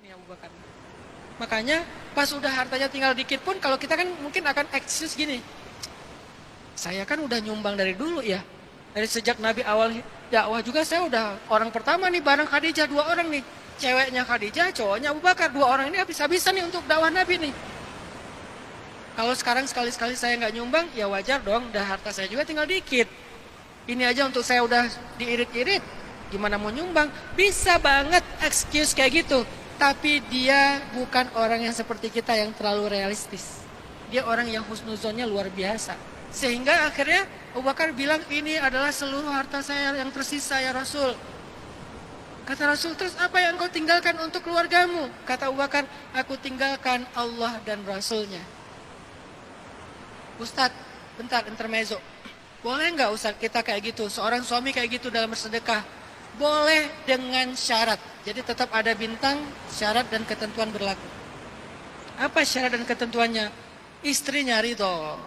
nih Abu Bakar. Makanya pas udah hartanya tinggal dikit pun, kalau kita kan mungkin akan excuse gini, saya kan udah nyumbang dari dulu ya, dari sejak Nabi awal dakwah juga saya udah orang pertama nih bareng Khadijah, 2 orang nih, ceweknya Khadijah, cowoknya Abu Bakar, 2 orang ini habis-habisan nih untuk dakwah Nabi nih. Kalau sekarang sekali-sekali saya nggak nyumbang, ya wajar dong, dah harta saya juga tinggal dikit. Ini aja untuk saya udah diirit-irit, gimana mau nyumbang? Bisa banget excuse kayak gitu. Tapi dia bukan orang yang seperti kita yang terlalu realistis. Dia orang yang husnuzonnya luar biasa. Sehingga akhirnya Abu Bakar bilang, ini adalah seluruh harta saya yang tersisa ya Rasul. Kata Rasul, terus apa yang kau tinggalkan untuk keluargamu? Kata Abu Bakar, aku tinggalkan Allah dan Rasulnya. Ustadz, bentar intermezzo. Boleh nggak Ustadz kita kayak gitu? Seorang suami kayak gitu dalam bersedekah? Boleh dengan syarat. Jadi tetap ada bintang, syarat dan ketentuan berlaku. Apa syarat dan ketentuannya? Istrinya ridho.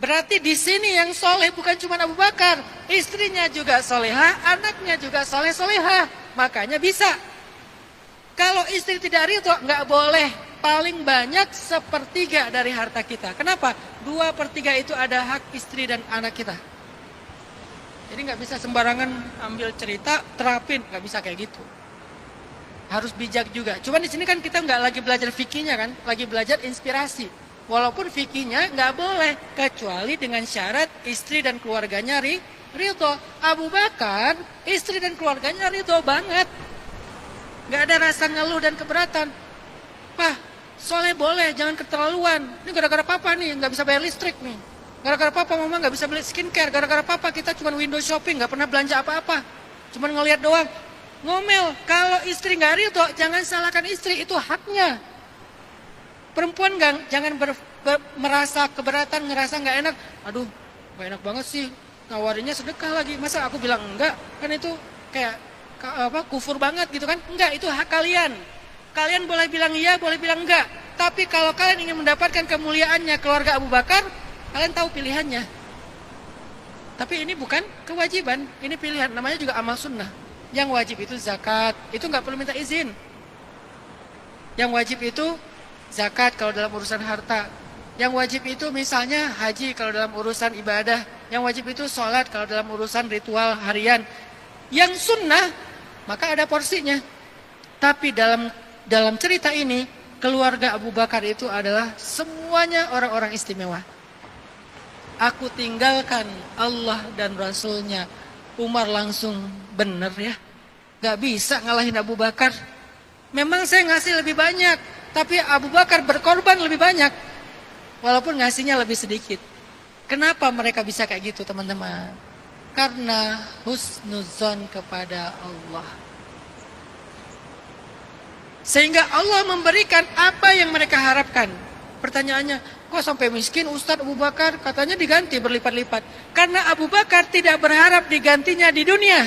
Berarti di sini yang soleh bukan cuma Abu Bakar, istrinya juga solehah, anaknya juga soleh-solehah. Makanya bisa. Kalau istri tidak ridho, nggak boleh. Paling banyak 1/3 dari harta kita. Kenapa? 2/3 itu ada hak istri dan anak kita. Jadi nggak bisa sembarangan ambil cerita, terapin, nggak bisa kayak gitu. Harus bijak juga. Cuman di sini kan kita nggak lagi belajar fikihnya kan, lagi belajar inspirasi. Walaupun fikihnya nggak boleh, kecuali dengan syarat istri dan keluarganya ridho. Abu Bakar, istri dan keluarganya ridho banget. Nggak ada rasa ngeluh dan keberatan. Pak, soleh boleh, jangan keterlaluan. Ini gara-gara papa nih, nggak bisa bayar listrik nih. Gara-gara papa mama nggak bisa beli skincare. Gara-gara papa kita cuma window shopping, nggak pernah belanja apa-apa. Cuma ngelihat doang. Ngomel, kalau istri nggak ridho, jangan salahkan istri, itu haknya. Perempuan jangan merasa keberatan, ngerasa nggak enak. Aduh, nggak enak banget sih, nawarinnya sedekah lagi. Masa aku bilang enggak? Kan itu kayak kufur banget gitu kan? Enggak, itu hak kalian. Kalian boleh bilang iya, boleh bilang enggak. Tapi kalau kalian ingin mendapatkan kemuliaannya keluarga Abu Bakar, kalian tahu pilihannya. Tapi ini bukan kewajiban, ini pilihan. Namanya juga amal sunnah. Yang wajib itu zakat, itu nggak perlu minta izin. Yang wajib itu zakat kalau dalam urusan harta. Yang wajib itu misalnya haji kalau dalam urusan ibadah. Yang wajib itu sholat kalau dalam urusan ritual harian. Yang sunnah, maka ada porsinya. Tapi dalam cerita ini, keluarga Abu Bakar itu adalah semuanya orang-orang istimewa. Aku tinggalkan Allah dan Rasulnya. Umar langsung, bener ya, gak bisa ngalahin Abu Bakar. Memang saya ngasih lebih banyak, tapi Abu Bakar berkorban lebih banyak, walaupun ngasihnya lebih sedikit. Kenapa mereka bisa kayak gitu teman-teman? Karena husnuzon kepada Allah. Sehingga Allah memberikan apa yang mereka harapkan. Pertanyaannya, kok sampai miskin Ustadz Abu Bakar? Katanya diganti berlipat-lipat. Karena Abu Bakar tidak berharap digantinya di dunia.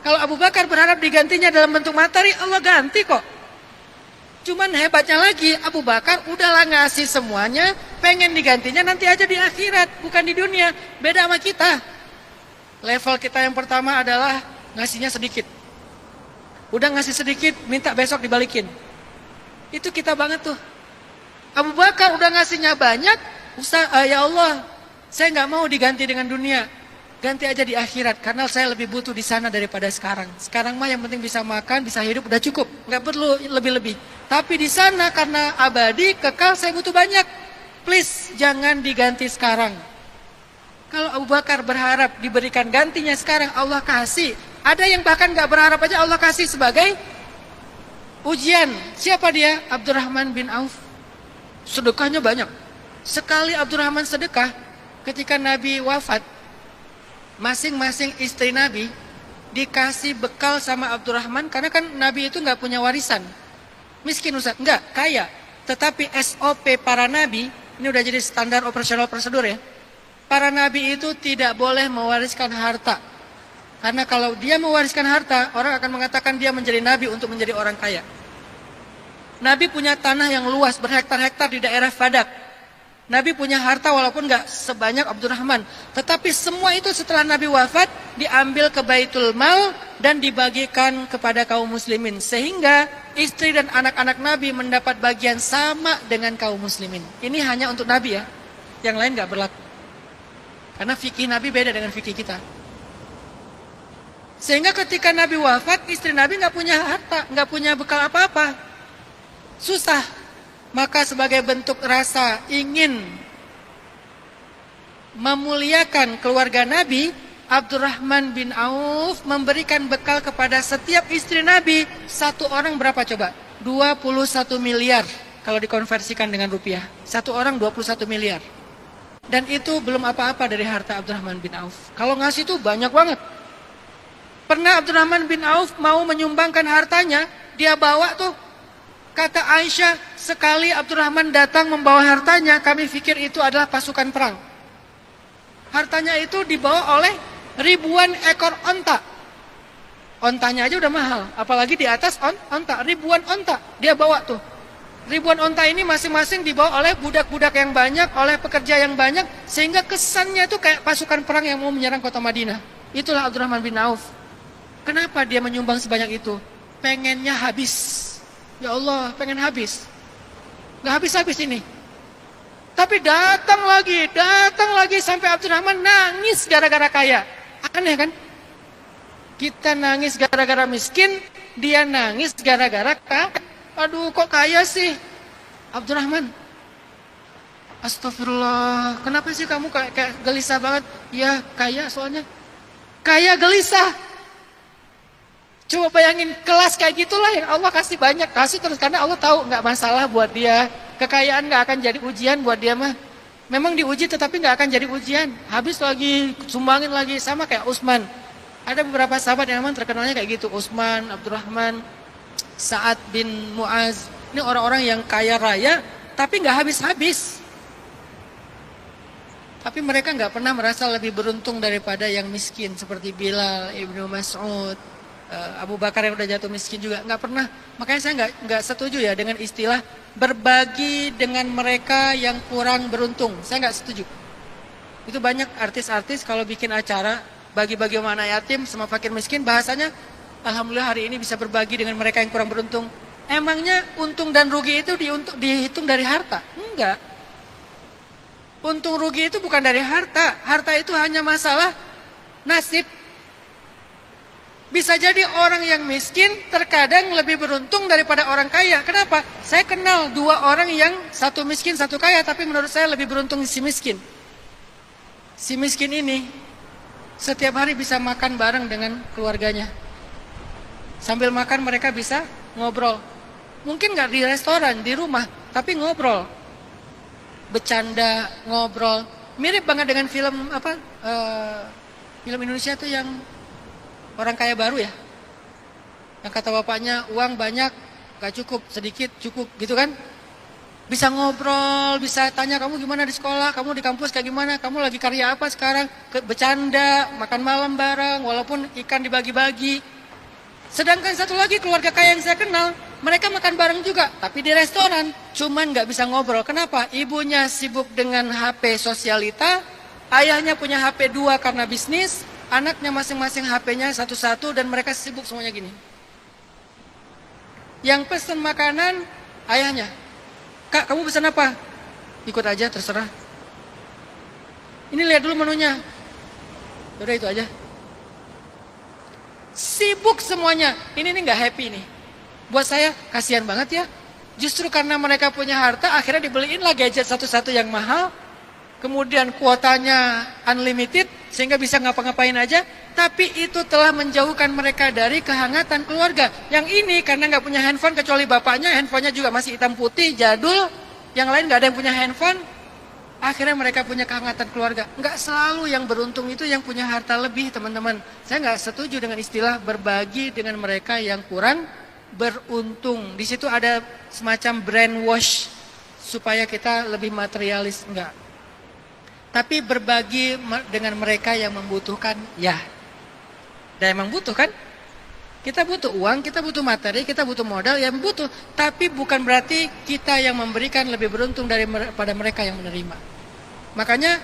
Kalau Abu Bakar berharap digantinya dalam bentuk materi, Allah ganti kok. Cuman hebatnya lagi, Abu Bakar udahlah ngasih semuanya, pengen digantinya nanti aja di akhirat, bukan di dunia. Beda sama kita. Level kita yang pertama adalah ngasihnya sedikit. Udah ngasih sedikit, minta besok dibalikin. Itu kita banget tuh. Abu Bakar udah ngasihnya banyak, ya Allah, saya nggak mau diganti dengan dunia. Ganti aja di akhirat, karena saya lebih butuh di sana daripada sekarang. Sekarang mah yang penting bisa makan, bisa hidup, udah cukup. Nggak perlu lebih-lebih. Tapi di sana karena abadi, kekal, saya butuh banyak. Please, jangan diganti sekarang. Kalau Abu Bakar berharap diberikan gantinya sekarang, Allah kasih. Ada yang bahkan nggak berharap aja Allah kasih sebagai ujian. Siapa dia? Abdurrahman bin Auf. Sedekahnya banyak. Sekali Abdurrahman sedekah, ketika Nabi wafat, masing-masing istri Nabi dikasih bekal sama Abdurrahman, karena kan Nabi itu nggak punya warisan. Miskin Ustaz? Enggak, kaya. Tetapi SOP para Nabi, ini udah jadi standar operasional prosedur ya. Para Nabi itu tidak boleh mewariskan harta. Karena kalau dia mewariskan harta, orang akan mengatakan dia menjadi Nabi untuk menjadi orang kaya. Nabi punya tanah yang luas, berhektar-hektar di daerah Fadak. Nabi punya harta walaupun nggak sebanyak Abdurrahman. Tetapi semua itu setelah Nabi wafat, diambil ke Baitul Mal, dan dibagikan kepada kaum muslimin. Sehingga istri dan anak-anak Nabi mendapat bagian sama dengan kaum muslimin. Ini hanya untuk Nabi ya. Yang lain gak berlaku. Karena fikih Nabi beda dengan fikih kita. Sehingga ketika Nabi wafat, istri Nabi gak punya harta, gak punya bekal apa-apa. Susah. Maka sebagai bentuk rasa ingin memuliakan keluarga Nabi, Abdurrahman bin Auf memberikan bekal kepada setiap istri Nabi. Satu orang berapa coba? 21 miliar kalau dikonversikan dengan rupiah. Satu orang 21 miliar. Dan itu belum apa-apa dari harta Abdurrahman bin Auf. Kalau ngasih itu banyak banget. Pernah Abdurrahman bin Auf mau menyumbangkan hartanya, dia bawa tuh. Kata Aisyah, sekali Abdurrahman datang membawa hartanya, kami pikir itu adalah pasukan perang. Hartanya itu dibawa oleh ribuan ekor onta. Ontanya aja udah mahal, apalagi di atas onta, ribuan onta dia bawa tuh. Ribuan onta ini masing-masing dibawa oleh budak-budak yang banyak, oleh pekerja yang banyak, sehingga kesannya itu kayak pasukan perang yang mau menyerang kota Madinah. Itulah Abdurrahman bin Auf. Kenapa dia menyumbang sebanyak itu? Pengennya habis. Ya Allah, pengen habis. Gak habis-habis ini. Tapi datang lagi sampai Abdurrahman nangis gara-gara kaya. Aneh kan? Kita nangis gara-gara miskin, dia nangis gara-gara kaya. Aduh, kok kaya sih? Abdurrahman, astagfirullah, kenapa sih kamu kayak gelisah banget? Ya, kaya soalnya. Kaya gelisah. Coba bayangin kelas kayak gitulah yang Allah kasih banyak, kasih terus karena Allah tahu nggak masalah buat dia. Kekayaan nggak akan jadi ujian buat dia mah. Memang diuji tetapi nggak akan jadi ujian. Habis lagi, sumbangin lagi, sama kayak Utsman. Ada beberapa sahabat yang memang terkenalnya kayak gitu. Utsman, Abdurrahman, Sa'ad bin Mu'az. Ini orang-orang yang kaya raya tapi nggak habis-habis. Tapi mereka nggak pernah merasa lebih beruntung daripada yang miskin seperti Bilal, Ibnu Mas'ud, Abu Bakar yang udah jatuh miskin juga nggak pernah. Makanya saya nggak setuju ya dengan istilah berbagi dengan mereka yang kurang beruntung. Saya nggak setuju. Itu banyak artis-artis kalau bikin acara bagi-bagi sama anak yatim sama fakir miskin, bahasanya alhamdulillah hari ini bisa berbagi dengan mereka yang kurang beruntung. Emangnya untung dan rugi itu dihitung dari harta? Enggak. Untung rugi itu bukan dari harta. Harta itu hanya masalah nasib. Bisa jadi orang yang miskin terkadang lebih beruntung daripada orang kaya. Kenapa? Saya kenal dua orang yang satu miskin, satu kaya, tapi menurut saya lebih beruntung si miskin. Si miskin ini setiap hari bisa makan bareng dengan keluarganya. Sambil makan mereka bisa ngobrol. Mungkin nggak di restoran, di rumah, tapi ngobrol. Bercanda, ngobrol. Mirip banget dengan film film Indonesia tuh yang orang kaya baru ya, yang kata bapaknya uang banyak gak cukup, sedikit cukup gitu kan. Bisa ngobrol, bisa tanya kamu gimana di sekolah, kamu di kampus kayak gimana, kamu lagi karya apa sekarang, bercanda, makan malam bareng, walaupun ikan dibagi-bagi. Sedangkan satu lagi keluarga kaya yang saya kenal, mereka makan bareng juga, tapi di restoran, cuman gak bisa ngobrol. Kenapa? Ibunya sibuk dengan HP sosialita, ayahnya punya HP 2 karena bisnis, anaknya masing-masing HP-nya satu-satu, dan mereka sibuk semuanya gini. Yang pesen makanan ayahnya, Kak kamu pesan apa? Ikut aja terserah. Ini lihat dulu menunya. Udah itu aja. Sibuk semuanya. Ini nggak happy nih. Buat saya kasihan banget ya. Justru karena mereka punya harta, akhirnya dibeliin lah gadget satu-satu yang mahal. Kemudian kuotanya unlimited, sehingga bisa ngapa-ngapain aja. Tapi itu telah menjauhkan mereka dari kehangatan keluarga. Yang ini karena nggak punya handphone, kecuali bapaknya, handphonenya juga masih hitam putih, jadul. Yang lain nggak ada yang punya handphone. Akhirnya mereka punya kehangatan keluarga. Nggak selalu yang beruntung itu yang punya harta lebih, teman-teman. Saya nggak setuju dengan istilah berbagi dengan mereka yang kurang beruntung. Di situ ada semacam brainwash supaya kita lebih materialis, enggak. Tapi berbagi dengan mereka yang membutuhkan, ya. Dan emang butuh kan? Kita butuh uang, kita butuh materi, kita butuh modal, yang butuh. Tapi bukan berarti kita yang memberikan lebih beruntung daripada mereka yang menerima. Makanya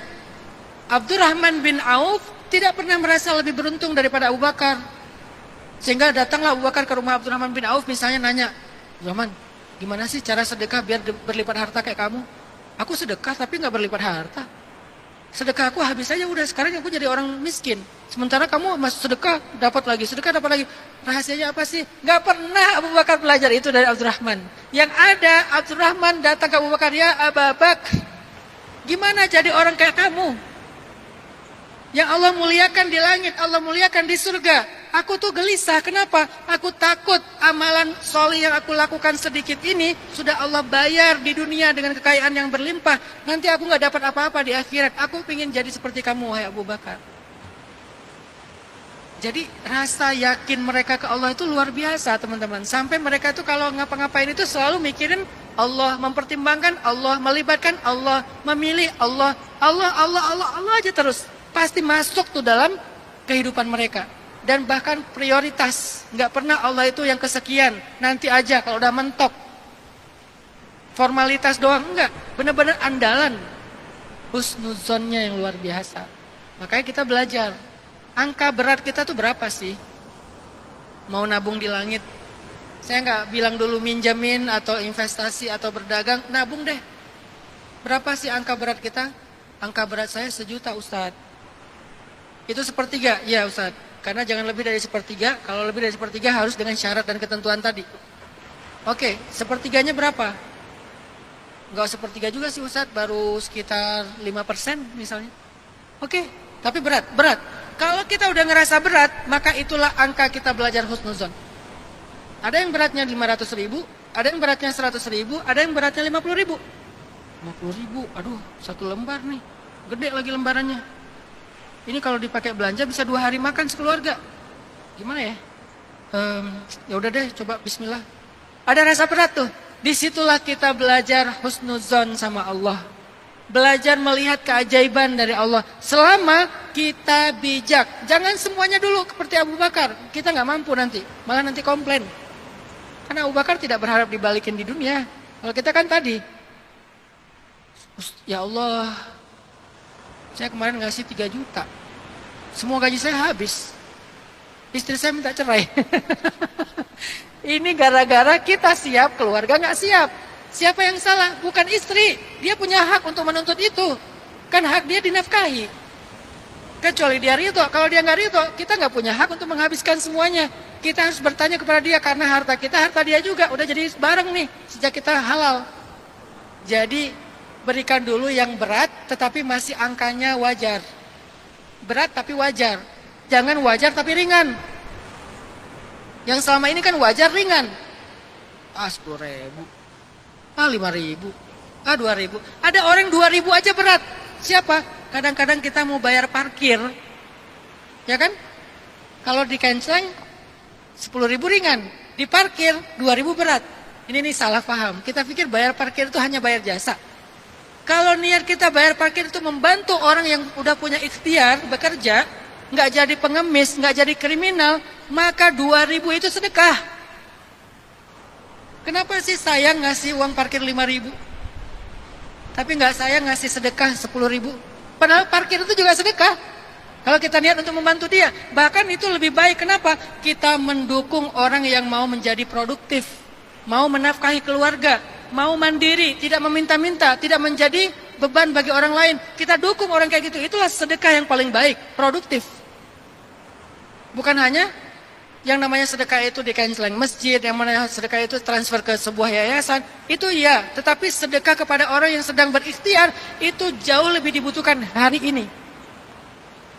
Abdurrahman bin Auf tidak pernah merasa lebih beruntung daripada Abu Bakar. Sehingga datanglah Abu Bakar ke rumah Abdurrahman bin Auf misalnya nanya, Abdurrahman, gimana sih cara sedekah biar berlipat harta kayak kamu? Aku sedekah tapi nggak berlipat harta. Sedekah aku habis aja udah, sekarang aku jadi orang miskin. Sementara kamu masuk sedekah dapat lagi, sedekah dapat lagi. Rahasianya apa sih? Nggak pernah Abu Bakar belajar itu dari Abdurrahman. Yang ada Abdurrahman datang ke Abu Bakar, ya Abu Bakar, gimana jadi orang kayak kamu? Yang Allah muliakan di langit, Allah muliakan di surga. Aku tuh gelisah, kenapa? Aku takut amalan soleh yang aku lakukan sedikit ini sudah Allah bayar di dunia dengan kekayaan yang berlimpah. Nanti aku gak dapat apa-apa di akhirat. Aku ingin jadi seperti kamu, wahai Abu Bakar. Jadi rasa yakin mereka ke Allah itu luar biasa, teman-teman. Sampai mereka itu kalau ngapa-ngapain itu selalu mikirin Allah, mempertimbangkan Allah, melibatkan Allah, memilih Allah, Allah aja terus. Pasti masuk tuh dalam kehidupan mereka. Dan bahkan prioritas. Nggak pernah Allah itu yang kesekian. Nanti aja kalau udah mentok. Formalitas doang. Enggak. Benar-benar andalan. Husnuzonnya yang luar biasa. Makanya kita belajar. Angka berat kita tuh berapa sih? Mau nabung di langit. Saya nggak bilang dulu minjamin atau investasi atau berdagang. Nabung deh. Berapa sih angka berat kita? Angka berat saya 1 juta, Ustadz. Itu sepertiga, ya Ustaz. Karena jangan lebih dari sepertiga. Kalau lebih dari sepertiga harus dengan syarat dan ketentuan tadi. Oke, sepertiganya berapa? Enggak sepertiga juga sih Ustaz, baru sekitar 5% misalnya. Oke, tapi berat. Kalau kita udah ngerasa berat, maka itulah angka kita belajar husnuzon. Ada yang beratnya 500 ribu, ada yang beratnya 100 ribu, ada yang beratnya 50 ribu. 50 ribu, aduh 1 lembar nih. Gede lagi lembarannya. Ini kalau dipakai belanja bisa 2 hari makan sekeluarga. Gimana ya? Ya udah deh, coba bismillah. Ada rasa berat tuh. Disitulah kita belajar husnuzon sama Allah. Belajar melihat keajaiban dari Allah. Selama kita bijak. Jangan semuanya dulu seperti Abu Bakar. Kita nggak mampu nanti. Malah nanti komplain. Karena Abu Bakar tidak berharap dibalikin di dunia. Kalau kita kan tadi. Ya Allah, saya kemarin ngasih 3 juta. Semua gaji saya habis. Istri saya minta cerai. Ini gara-gara kita siap, keluarga nggak siap. Siapa yang salah? Bukan istri. Dia punya hak untuk menuntut itu. Kan hak dia dinafkahi. Kecuali dia ridho. Kalau dia nggak ridho, kita nggak punya hak untuk menghabiskan semuanya. Kita harus bertanya kepada dia karena harta kita, harta dia juga. Udah jadi bareng nih sejak kita halal. Jadi berikan dulu yang berat, tetapi masih angkanya wajar. Berat tapi wajar. Jangan wajar tapi ringan. Yang selama ini kan wajar ringan. 10 ribu. 5 ribu. 2 ribu. Ada orang 2 ribu aja berat. Siapa? Kadang-kadang kita mau bayar parkir. Ya kan? Kalau di cancel 10 ribu ringan. Di parkir 2 ribu berat. Ini nih salah paham. Kita pikir bayar parkir itu hanya bayar jasa. Kalau niat kita bayar parkir itu membantu orang yang udah punya ikhtiar bekerja, nggak jadi pengemis, nggak jadi kriminal, maka 2 ribu itu sedekah. Kenapa sih sayang ngasih uang parkir 5 ribu? Tapi nggak sayang ngasih sedekah 10 ribu? Padahal parkir itu juga sedekah. Kalau kita niat untuk membantu dia, bahkan itu lebih baik. Kenapa? Kita mendukung orang yang mau menjadi produktif, mau menafkahi keluarga, mau mandiri, tidak meminta-minta, tidak menjadi beban bagi orang lain. Kita dukung orang kayak gitu. Itulah sedekah yang paling baik, produktif. Bukan hanya yang namanya sedekah itu di canceling masjid, yang namanya sedekah itu transfer ke sebuah yayasan, itu ya. Tetapi sedekah kepada orang yang sedang berikhtiar, itu jauh lebih dibutuhkan hari ini.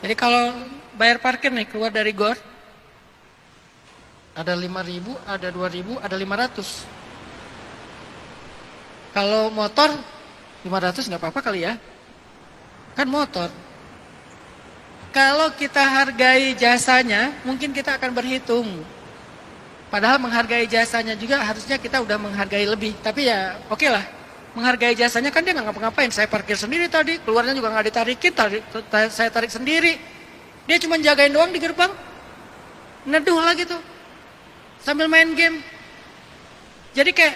Jadi kalau bayar parkir nih, keluar dari GOR, ada 5 ribu, ada 2 ribu, ada 500. Kalau motor 500 nggak apa-apa kali ya. Kan motor. Kalau kita hargai jasanya, mungkin kita akan berhitung. Padahal menghargai jasanya juga harusnya kita udah menghargai lebih. Tapi ya oke lah. Menghargai jasanya kan dia nggak ngapa-ngapain. Saya parkir sendiri tadi, keluarnya juga nggak ditarikin, saya tarik sendiri. Dia cuma jagain doang di gerbang. Neduh lah gitu. Sambil main game. Jadi kayak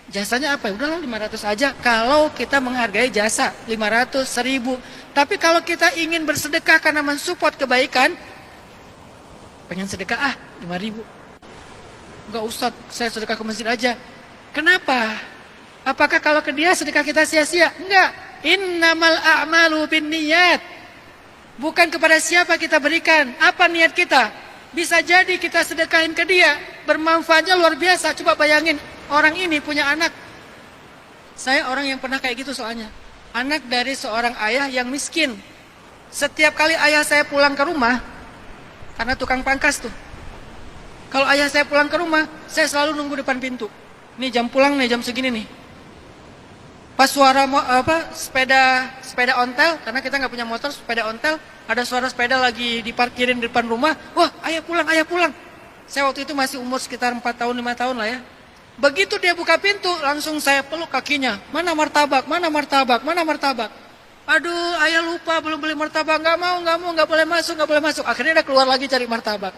jasanya apa? Udahlah 500 aja. Kalau kita menghargai jasa 500, 1000. Tapi kalau kita ingin bersedekah karena mensupport kebaikan, Pengen sedekah 5.000. Enggak Ustaz, saya sedekah ke masjid aja. Kenapa? Apakah kalau ke dia sedekah kita sia-sia? Enggak. Innamal a'malu binniyat. Bukan kepada siapa kita berikan, apa niat kita. Bisa jadi kita sedekahin ke dia, bermanfaatnya luar biasa. Coba bayangin, orang ini punya anak. Saya orang yang pernah kayak gitu soalnya. Anak dari seorang ayah yang miskin. Setiap kali ayah saya pulang ke rumah, karena tukang pangkas tuh. Kalau ayah saya pulang ke rumah, saya selalu nunggu depan pintu. Nih jam pulang nih, jam segini nih. Pas suara sepeda ontel, karena kita nggak punya motor, sepeda ontel, ada suara sepeda lagi diparkirin di depan rumah. Wah, ayah pulang, ayah pulang. Saya waktu itu masih umur sekitar 4 tahun, 5 tahun lah ya. Begitu dia buka pintu, langsung saya peluk kakinya. Mana martabak, mana martabak, mana martabak. Aduh, ayah lupa belum beli martabak. Nggak boleh masuk, nggak boleh masuk. Akhirnya dia keluar lagi cari martabak.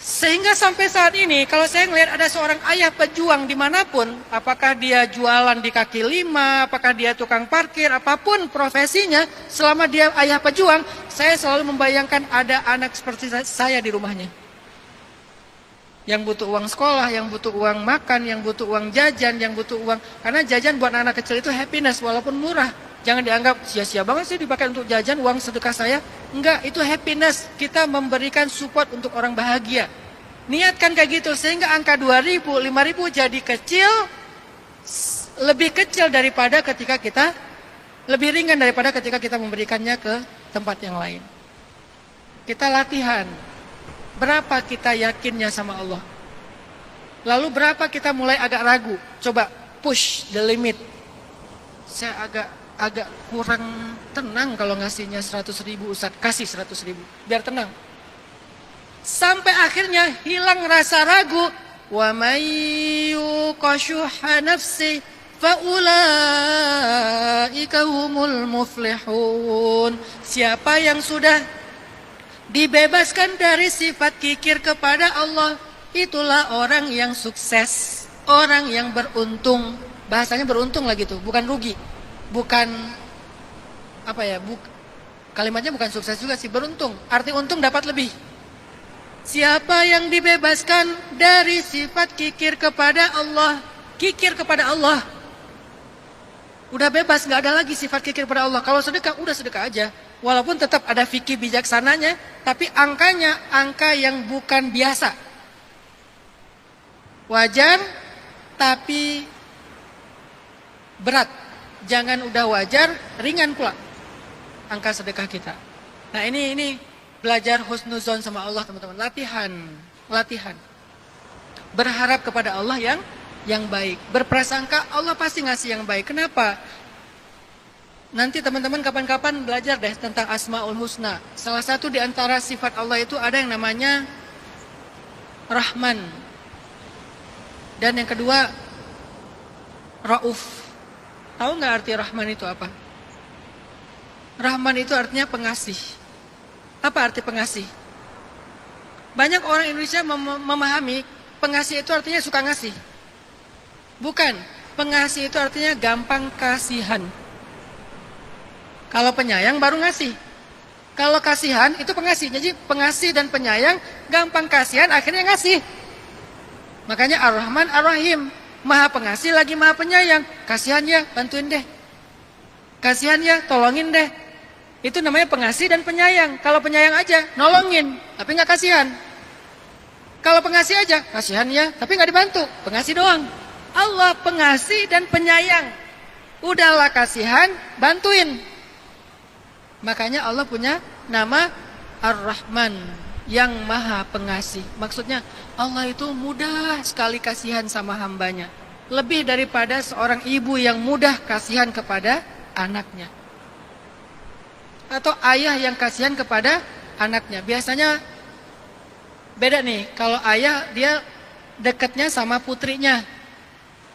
Sehingga sampai saat ini, kalau saya melihat ada seorang ayah pejuang dimanapun, apakah dia jualan di kaki lima, apakah dia tukang parkir, apapun profesinya, selama dia ayah pejuang, saya selalu membayangkan ada anak seperti saya di rumahnya. Yang butuh uang sekolah, yang butuh uang makan, yang butuh uang jajan, yang butuh uang. Karena jajan buat anak kecil itu happiness walaupun murah. Jangan dianggap sia-sia banget sih dipakai untuk jajan, uang sedekah saya. Enggak, itu happiness. Kita memberikan support untuk orang bahagia. Niatkan kayak gitu sehingga angka 2.000, 5.000 jadi kecil, lebih kecil daripada ketika kita, lebih ringan daripada ketika kita memberikannya ke tempat yang lain. Kita latihan. Berapa kita yakinnya sama Allah? Lalu berapa kita mulai agak ragu? Coba push the limit. Saya agak kurang tenang kalau ngasihnya 100.000 Ustaz, kasih 100.000 biar tenang. Sampai akhirnya hilang rasa ragu. Wa may yuqashuha nafsi fa ulaika humul muflihun. Siapa yang sudah dibebaskan dari sifat kikir kepada Allah, itulah orang yang sukses, orang yang beruntung. Bahasanya beruntung lagi tuh, bukan rugi. Bukan apa ya? Kalimatnya bukan sukses juga sih, beruntung. Arti untung dapat lebih. Siapa yang dibebaskan dari sifat kikir kepada Allah, kikir kepada Allah, udah bebas, nggak ada lagi sifat kikir kepada Allah. Kalau sedekah, udah sedekah aja. Walaupun tetap ada fikih bijaksananya, tapi angkanya angka yang bukan biasa. Wajar, tapi berat. Jangan udah wajar, ringan pula angka sedekah kita. Nah ini belajar husnuzon sama Allah teman-teman. Latihan. Berharap kepada Allah yang baik. Berprasangka Allah pasti ngasih yang baik. Kenapa? Nanti teman-teman kapan-kapan belajar deh tentang Asmaul Husna. Salah satu di antara sifat Allah itu ada yang namanya Rahman. Dan yang kedua Rauf. Tahu nggak arti Rahman itu apa? Rahman itu artinya pengasih. Apa arti pengasih? Banyak orang Indonesia memahami pengasih itu artinya suka ngasih. Bukan. Pengasih itu artinya gampang kasihan. Kalau penyayang baru ngasih. Kalau kasihan itu pengasih. Jadi pengasih dan penyayang gampang kasihan akhirnya ngasih. Makanya Ar-Rahman Ar-Rahim. Maha pengasih lagi maha penyayang. Kasihan ya, bantuin deh. Kasihan ya, tolongin deh. Itu namanya pengasih dan penyayang. Kalau penyayang aja, nolongin. Tapi gak kasihan. Kalau pengasih aja, kasihan ya, tapi gak dibantu. Pengasih doang. Allah pengasih dan penyayang. Udahlah kasihan, bantuin. Makanya Allah punya nama Ar-Rahman, yang maha pengasih. Maksudnya Allah itu mudah sekali kasihan sama hambanya. Lebih daripada seorang ibu yang mudah kasihan kepada anaknya. Atau ayah yang kasihan kepada anaknya. Biasanya beda nih. Kalau ayah dia dekatnya sama putrinya.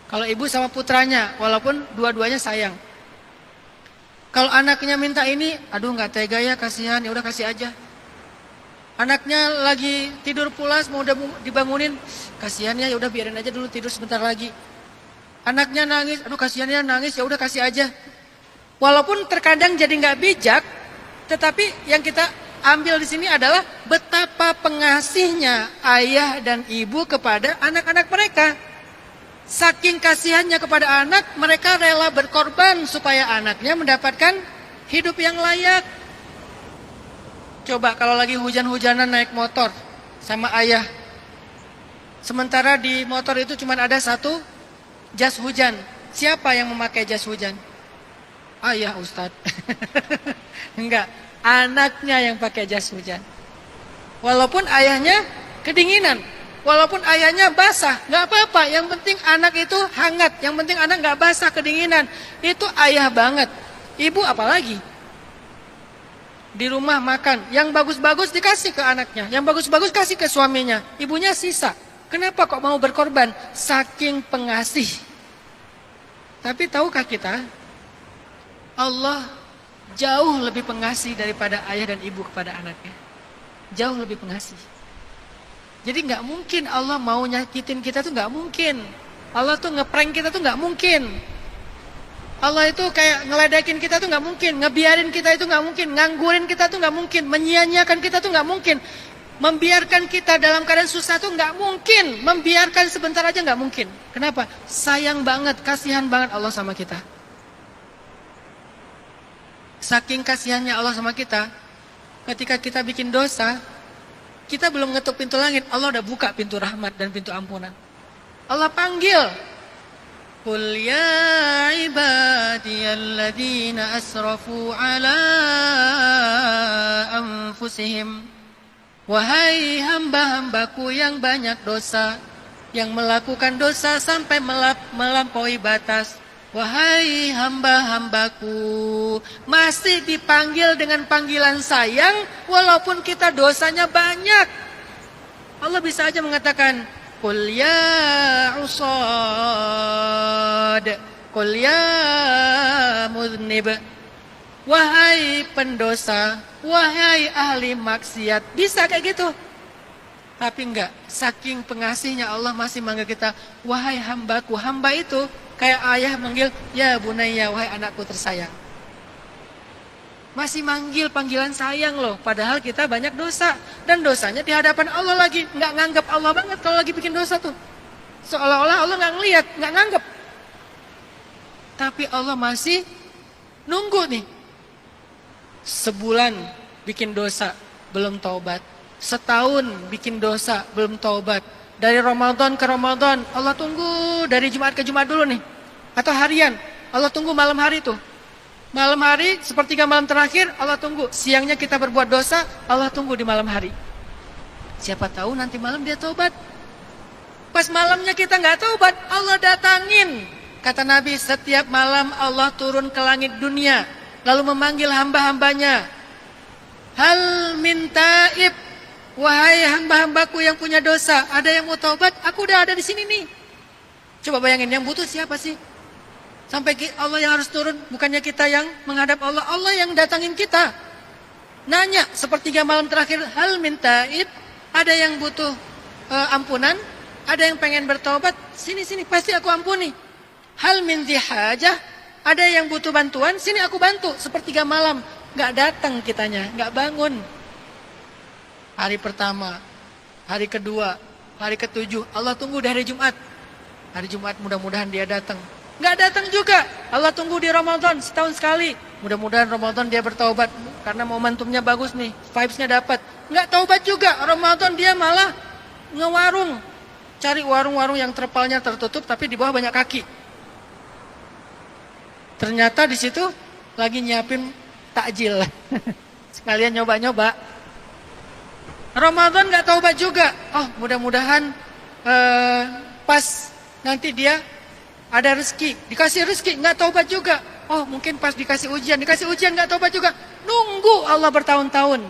Kalau ibu sama putranya. Walaupun dua-duanya sayang. Kalau anaknya minta ini, aduh nggak tega ya, kasihan, ya udah kasih aja. Anaknya lagi tidur pulas, mau udah dibangunin, kasihan ya udah biarin aja dulu tidur sebentar lagi. Anaknya nangis, aduh kasihan ya nangis, ya udah kasih aja. Walaupun terkadang jadi nggak bijak, tetapi yang kita ambil di sini adalah betapa pengasihnya ayah dan ibu kepada anak-anak mereka. Saking kasihannya kepada anak, mereka rela berkorban supaya anaknya mendapatkan hidup yang layak. Coba kalau lagi hujan-hujanan naik motor sama ayah. Sementara di motor itu cuma ada satu jas hujan. Siapa yang memakai jas hujan? Ayah, Ustadz. Enggak, anaknya yang pakai jas hujan. Walaupun ayahnya kedinginan, walaupun ayahnya basah, enggak apa-apa. Yang penting anak itu hangat, yang penting anak enggak basah kedinginan. Itu ayah banget. Ibu apalagi? Di rumah makan, yang bagus-bagus dikasih ke anaknya, yang bagus-bagus kasih ke suaminya, ibunya sisa. Kenapa kok mau berkorban? Saking pengasih. Tapi tahukah kita, Allah jauh lebih pengasih daripada ayah dan ibu kepada anaknya. Jauh lebih pengasih. Jadi nggak mungkin Allah mau nyakitin kita tuh nggak mungkin. Allah tuh ngeprank kita tuh nggak mungkin. Allah itu kayak ngeledekin kita tuh nggak mungkin. Ngebiarin kita itu nggak mungkin. Nganggurin kita tuh nggak mungkin. Menyia-nyiakan kita tuh nggak mungkin. Membiarkan kita dalam keadaan susah tuh nggak mungkin. Membiarkan sebentar aja nggak mungkin. Kenapa? Sayang banget, kasihan banget Allah sama kita. Saking kasihannya Allah sama kita, ketika kita bikin dosa, kita belum ngetuk pintu langit, Allah udah buka pintu rahmat dan pintu ampunan. Allah panggil, Qul ya ibadiyalladzina asrafu ala anfusihim. Wahai hamba-hambaku yang banyak dosa, yang melakukan dosa sampai melampaui batas. Wahai hamba-hambaku, masih dipanggil dengan panggilan sayang walaupun kita dosanya banyak. Allah bisa aja mengatakan, Qul ya usad, Qul ya mudnib. Wahai pendosa, wahai ahli maksiat. Bisa kayak gitu. Tapi enggak, saking pengasihnya Allah masih manggil kita, wahai hambaku. Hamba itu kayak ayah manggil, ya bunayya, wahai anakku tersayang. Masih manggil panggilan sayang loh. Padahal kita banyak dosa. Dan dosanya di hadapan Allah lagi. Nggak nganggap Allah banget kalau lagi bikin dosa tuh. Seolah-olah Allah nggak ngeliat, nggak nganggap. Tapi Allah masih nunggu nih. Sebulan bikin dosa, belum taubat. Setahun bikin dosa, belum taubat. Dari Ramadan ke Ramadan, Allah tunggu dari Jumat ke Jumat dulu nih. Atau harian, Allah tunggu malam hari tuh. Malam hari, sepertiga malam terakhir, Allah tunggu. Siangnya kita berbuat dosa, Allah tunggu di malam hari. Siapa tahu nanti malam dia taubat. Pas malamnya kita nggak taubat, Allah datangin. Kata Nabi, setiap malam Allah turun ke langit dunia. Lalu memanggil hamba-hambanya. Hal min taib. Wahai hamba-hambaku yang punya dosa, ada yang mau taubat? Aku udah ada di sini nih. Coba bayangin, yang butuh siapa sih? Sampai Allah yang harus turun, bukannya kita yang menghadap Allah. Allah yang datangin kita. Nanya, sepertiga malam terakhir, hal min taib. Ada yang butuh ampunan? Ada yang pengen bertaubat? Sini, pasti aku ampuni. Hal min dihajah. Ada yang butuh bantuan? Sini aku bantu. Sepertiga malam, gak datang kitanya, gak bangun. Hari pertama, hari kedua, hari ketujuh, Allah tunggu di hari Jumat. Hari Jumat mudah-mudahan dia datang. Nggak datang juga. Allah tunggu di Ramadan setahun sekali. Mudah-mudahan Ramadan dia bertaubat. Karena momentumnya bagus nih, vibes-nya dapat. Nggak taubat juga. Ramadan dia malah ngewarung. Cari warung-warung yang terpalnya tertutup tapi di bawah banyak kaki. Ternyata di situ lagi nyiapin takjil. Sekalian nyoba-nyoba. Ramadan nggak taubat juga. Oh, mudah-mudahan pas nanti dia ada rezeki, dikasih rezeki, nggak taubat juga. Oh, mungkin pas dikasih ujian nggak taubat juga. Nunggu Allah bertahun-tahun.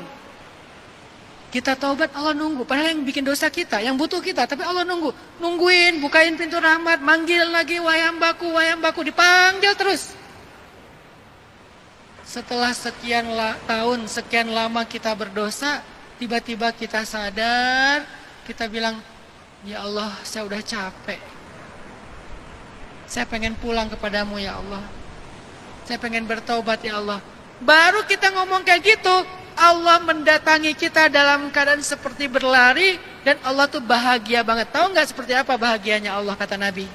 Kita taubat, Allah nunggu. Padahal yang bikin dosa kita, yang butuh kita, tapi Allah nunggu. Nungguin, bukain pintu rahmat, manggil lagi, wahai hambaku, dipanggil terus. Setelah sekian tahun, sekian lama kita berdosa, tiba-tiba kita sadar, kita bilang, ya Allah, saya udah capek. Saya pengen pulang kepadamu ya Allah. Saya pengen bertaubat ya Allah. Baru kita ngomong kayak gitu, Allah mendatangi kita dalam keadaan seperti berlari dan Allah tuh bahagia banget. Tahu nggak seperti apa bahagianya Allah, kata Nabi?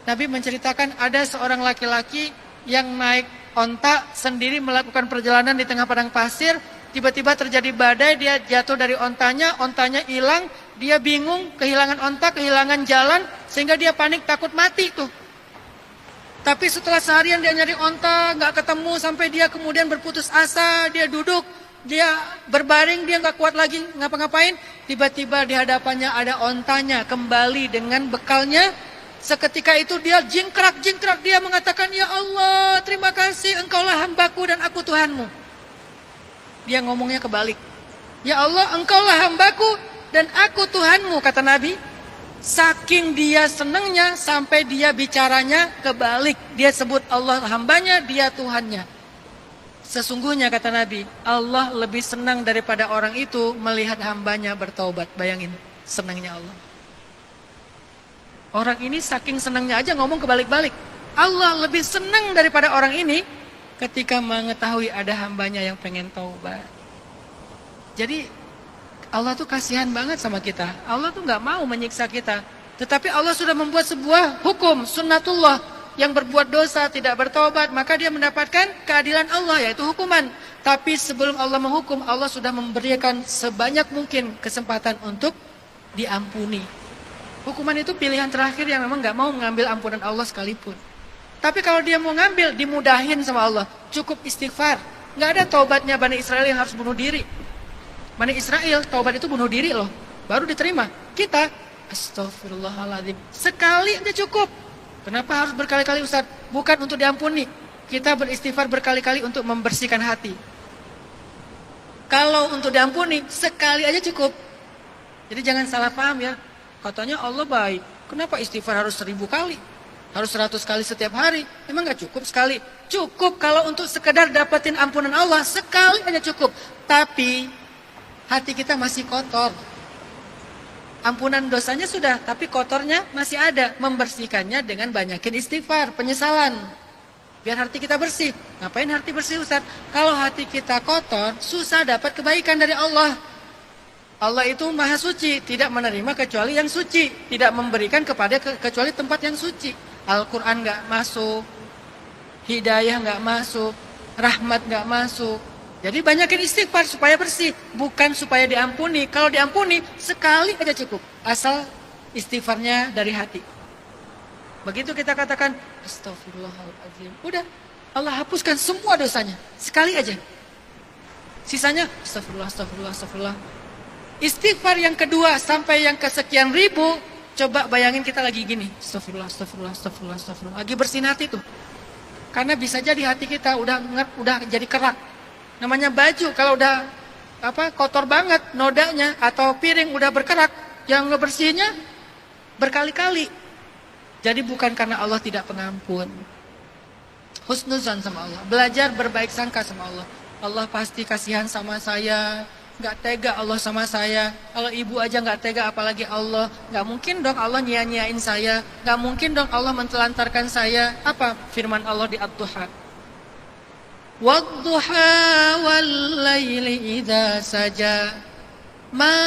Nabi menceritakan ada seorang laki-laki yang naik onta sendiri melakukan perjalanan di tengah padang pasir. Tiba-tiba terjadi badai, dia jatuh dari ontanya hilang, dia bingung, kehilangan onta, kehilangan jalan, sehingga dia panik takut mati tuh. Tapi setelah seharian dia nyari onta, nggak ketemu, sampai dia kemudian berputus asa, dia duduk, dia berbaring, dia nggak kuat lagi ngapa-ngapain. Tiba-tiba di hadapannya ada ontanya kembali dengan bekalnya. Seketika itu dia jingkrak, dia mengatakan, "Ya Allah, terima kasih, Engkaulah hambaku dan aku Tuhanmu." Dia ngomongnya kebalik. "Ya Allah, Engkaulah hambaku dan aku Tuhanmu," kata Nabi. Saking dia senangnya sampai dia bicaranya kebalik. Dia sebut Allah hambanya, dia Tuhannya. Sesungguhnya kata Nabi, Allah lebih senang daripada orang itu melihat hambanya bertaubat. Bayangin, senangnya Allah. Orang ini saking senangnya aja ngomong kebalik-balik. Allah lebih senang daripada orang ini ketika mengetahui ada hambanya yang pengen taubat. Jadi Allah tuh kasihan banget sama kita. Allah tuh nggak mau menyiksa kita. Tetapi Allah sudah membuat sebuah hukum, sunnatullah. Yang berbuat dosa tidak bertaubat, maka dia mendapatkan keadilan Allah, yaitu hukuman. Tapi sebelum Allah menghukum, Allah sudah memberikan sebanyak mungkin kesempatan untuk diampuni. Hukuman itu pilihan terakhir yang memang nggak mau mengambil ampunan Allah sekalipun. Tapi kalau dia mau ngambil, dimudahin sama Allah. Cukup istighfar. Nggak ada taubatnya Bani Israel yang harus bunuh diri. Bani Israel, taubat itu bunuh diri loh. Baru diterima. Kita, astagfirullahaladzim. Sekali aja cukup. Kenapa harus berkali-kali Ustaz? Bukan untuk diampuni. Kita beristighfar berkali-kali untuk membersihkan hati. Kalau untuk diampuni, sekali aja cukup. Jadi jangan salah paham ya. Katanya Allah baik. Kenapa istighfar harus 1000 kali? Harus 100 kali setiap hari? Emang gak cukup sekali? Cukup kalau untuk sekedar dapetin ampunan Allah. Sekali aja cukup. Tapi hati kita masih kotor. Ampunan dosanya sudah, tapi kotornya masih ada. Membersihkannya dengan banyakin istighfar, penyesalan. Biar hati kita bersih. Ngapain hati bersih Ustaz? Kalau hati kita kotor, susah dapat kebaikan dari Allah. Allah itu maha suci, tidak menerima kecuali yang suci. Tidak memberikan kepada kecuali tempat yang suci. Al-Quran gak masuk. Hidayah gak masuk. Rahmat gak masuk. Jadi banyakin istighfar supaya bersih, bukan supaya diampuni. Kalau diampuni, sekali aja cukup. Asal istighfarnya dari hati. Begitu kita katakan, astagfirullahaladzim. Udah, Allah hapuskan semua dosanya. Sekali aja. Sisanya, astagfirullah. Istighfar yang kedua sampai yang kesekian ribu, coba bayangin kita lagi gini. Astagfirullah. Lagi bersihin hati tuh. Karena bisa jadi hati kita udah jadi kerak. Namanya baju kalau udah kotor banget nodanya atau piring udah berkerak, yang ngebersihinnya berkali-kali. Jadi bukan karena Allah tidak pengampun. Husnuzan sama Allah, belajar berbaik sangka sama Allah. Allah pasti kasihan sama saya, nggak tega Allah sama saya. Kalau ibu aja nggak tega, apalagi Allah. Nggak mungkin dong Allah nyia-nyiain saya, nggak mungkin dong Allah mentelantarkan saya. Apa firman Allah di Ad-Duha? وَالضُّحَى وَاللَّيْلِ إِذَا سَجَى مَا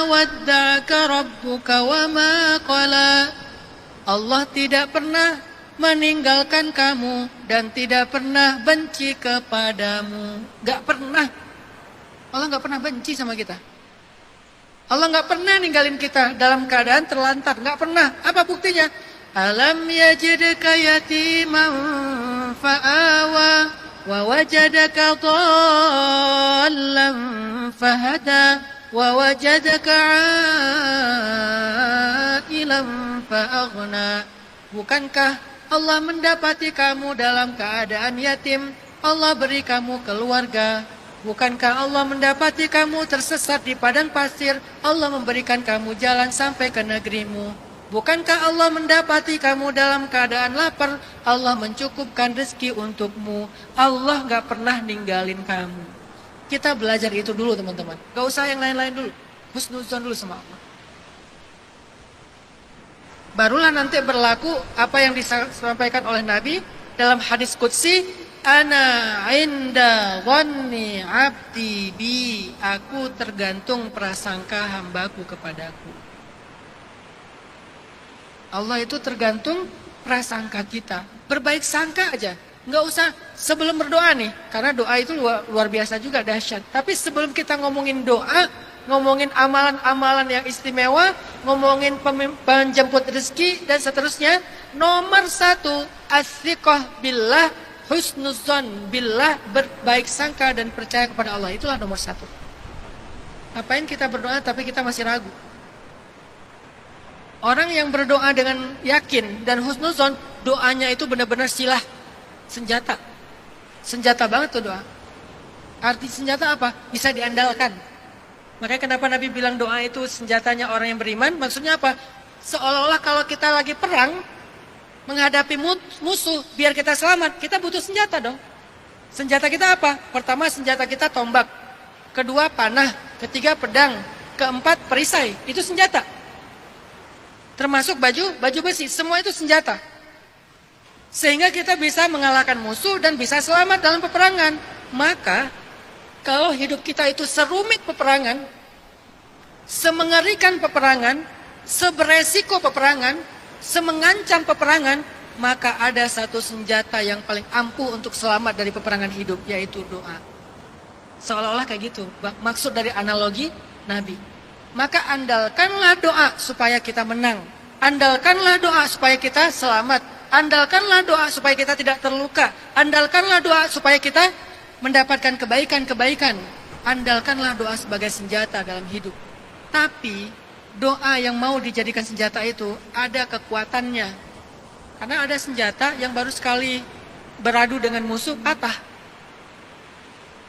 وَدَّعَكَ رَبُّكَ وَمَا قَلَى. Allah tidak pernah meninggalkan kamu dan tidak pernah benci kepadamu. Gak pernah. Allah gak pernah benci sama kita. Allah gak pernah ninggalin kita dalam keadaan terlantar. Gak pernah. Apa buktinya? Alam yajidka yatiman fa'awa wa wajadaka dhallan fahada wa wajadaka a'ilan fa'aghna. Bukankah Allah mendapati kamu dalam keadaan yatim, Allah beri kamu keluarga? Bukankah Allah mendapati kamu tersesat di padang pasir, Allah memberikan kamu jalan sampai ke negerimu? Bukankah Allah mendapati kamu dalam keadaan lapar, Allah mencukupkan rezeki untukmu? Allah gak pernah ninggalin kamu. Kita belajar itu dulu teman-teman. Gak usah yang lain-lain dulu. Husnuzon dulu sama Allah. Barulah nanti berlaku apa yang disampaikan oleh Nabi dalam hadis qudsi, Ana inda dhanni abdi bi. Aku tergantung prasangka hambaku kepadaku. Allah itu tergantung prasangka kita. Berbaik sangka aja. Nggak usah sebelum berdoa nih. Karena doa itu luar biasa juga, dahsyat. Tapi sebelum kita ngomongin doa, ngomongin amalan-amalan yang istimewa, ngomongin penjemput rezeki dan seterusnya, nomor satu, as-siqah billah, husnuzon billah, berbaik sangka dan percaya kepada Allah. Itulah nomor satu. Ngapain kita berdoa tapi kita masih ragu? Orang yang berdoa dengan yakin dan husnuzon, doanya itu benar-benar silah, senjata. Senjata banget tuh doa. Arti senjata apa? Bisa diandalkan. Makanya kenapa Nabi bilang doa itu senjatanya orang yang beriman? Maksudnya apa? Seolah-olah kalau kita lagi perang, menghadapi musuh, biar kita selamat, kita butuh senjata dong. Senjata kita apa? Pertama, senjata kita tombak. Kedua, panah. Ketiga, pedang. Keempat, perisai. Itu senjata. Termasuk baju besi. Semua itu senjata. Sehingga kita bisa mengalahkan musuh dan bisa selamat dalam peperangan. Maka, kalau hidup kita itu serumit peperangan, semengerikan peperangan, seberesiko peperangan, semengancam peperangan, maka ada satu senjata yang paling ampuh untuk selamat dari peperangan hidup, yaitu doa. Seolah-olah kayak gitu, maksud dari analogi Nabi. Maka andalkanlah doa supaya kita menang. Andalkanlah doa supaya kita selamat. Andalkanlah doa supaya kita tidak terluka. Andalkanlah doa supaya kita mendapatkan kebaikan-kebaikan. Andalkanlah doa sebagai senjata dalam hidup. Tapi doa yang mau dijadikan senjata itu ada kekuatannya. Karena ada senjata yang baru sekali beradu dengan musuh patah.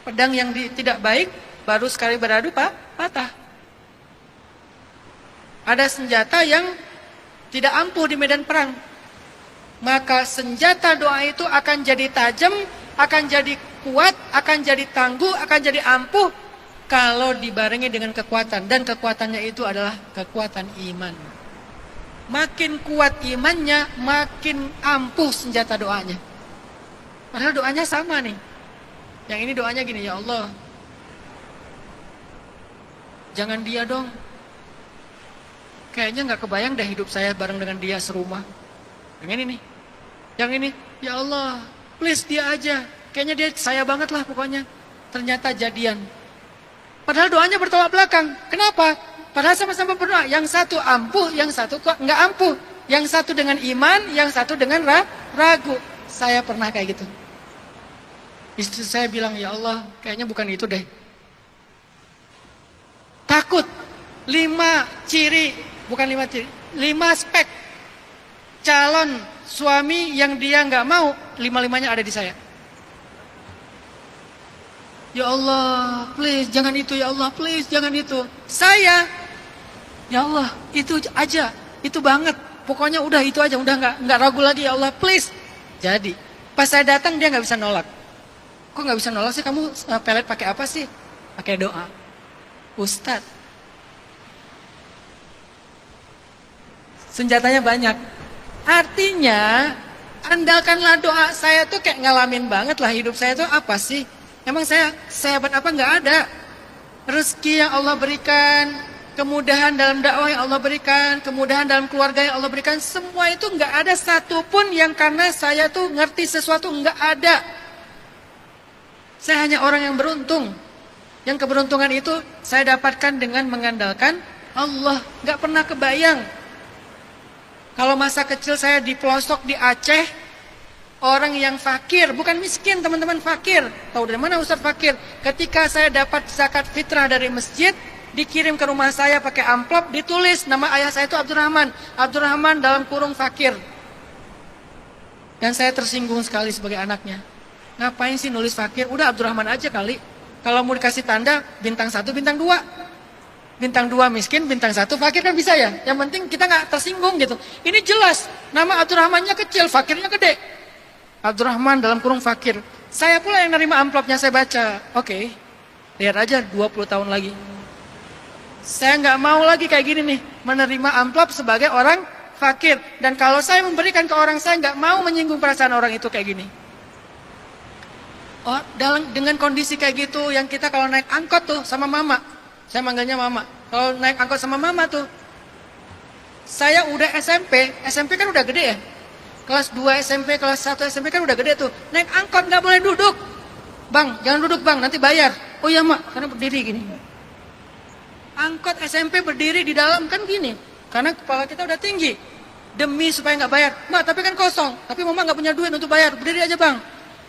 Pedang yang tidak baik baru sekali beradu patah. Ada senjata yang tidak ampuh di medan perang. Maka senjata doa itu akan jadi tajam, akan jadi kuat, akan jadi tangguh, akan jadi ampuh kalau dibarengi dengan kekuatan. Dan kekuatannya itu adalah kekuatan iman. Makin kuat imannya, makin ampuh senjata doanya. Padahal doanya sama nih. Yang ini doanya gini, ya Allah, jangan dia dong. Kayaknya gak kebayang dah hidup saya bareng dengan dia serumah. Yang ini nih. Yang ini, ya Allah, please dia aja. Kayaknya dia saya banget lah pokoknya. Ternyata jadian. Padahal doanya bertolak belakang. Kenapa? Padahal sama-sama berdoa. Yang satu ampuh, yang satu kok nggak ampuh. Yang satu dengan iman, yang satu dengan ragu. Saya pernah kayak gitu. Istri saya bilang, ya Allah, kayaknya bukan itu deh. Takut. 5 ciri, bukan 5 ciri, 5 spek calon suami yang dia nggak mau, 5-5-nya ada di saya. Ya Allah, please jangan itu, ya Allah, please jangan itu. Saya, ya Allah, itu aja, itu banget. Pokoknya udah itu aja, udah nggak ragu lagi, ya Allah, please. Jadi, pas saya datang dia nggak bisa nolak. Kok nggak bisa nolak sih? Kamu pelet pakai apa sih? Pakai doa. Ustadz. Senjatanya banyak. Artinya, andalkanlah doa. Saya tuh kayak ngalamin banget lah hidup saya tuh apa sih? Emang saya hebat apa? Nggak ada. Rezeki yang Allah berikan, kemudahan dalam dakwah yang Allah berikan, kemudahan dalam keluarga yang Allah berikan, semua itu nggak ada satupun yang karena saya tuh ngerti sesuatu, nggak ada. Saya hanya orang yang beruntung. Yang keberuntungan itu saya dapatkan dengan mengandalkan Allah. Nggak pernah kebayang. Kalau masa kecil saya di pelosok di Aceh, orang yang fakir, bukan miskin teman-teman, fakir. Tahu dari mana Ustaz fakir? Ketika saya dapat zakat fitrah dari masjid, dikirim ke rumah saya pakai amplop, ditulis nama ayah saya itu Abdurrahman. Abdurrahman dalam kurung fakir. Dan saya tersinggung sekali sebagai anaknya. Ngapain sih nulis fakir? Udah Abdurrahman aja kali. Kalau mau dikasih tanda, bintang 1, bintang 2. Bintang 2 miskin, bintang 1 fakir kan bisa ya. Yang penting kita gak tersinggung gitu. Ini jelas, nama Abdurrahmannya kecil, fakirnya gede. Abdurrahman dalam kurung fakir. Saya pula yang nerima amplopnya, saya baca. Oke, lihat aja 20 tahun lagi. Saya gak mau lagi kayak gini nih, menerima amplop sebagai orang fakir. Dan kalau saya memberikan ke orang, saya gak mau menyinggung perasaan orang itu kayak gini. Oh, dengan kondisi kayak gitu, yang kita kalau naik angkot tuh sama mama, saya manggilnya mama. Kalau naik angkot sama mama tuh, saya udah SMP kan udah gede ya. Kelas 2 SMP, kelas 1 SMP kan udah gede tuh. Naik angkot nggak boleh duduk. Bang, jangan duduk bang, nanti bayar. Oh iya mak, karena berdiri gini. Angkot SMP berdiri di dalam kan gini, karena kepala kita udah tinggi. Demi supaya nggak bayar. Mak, tapi kan kosong. Tapi mama nggak punya duit untuk bayar. Berdiri aja bang.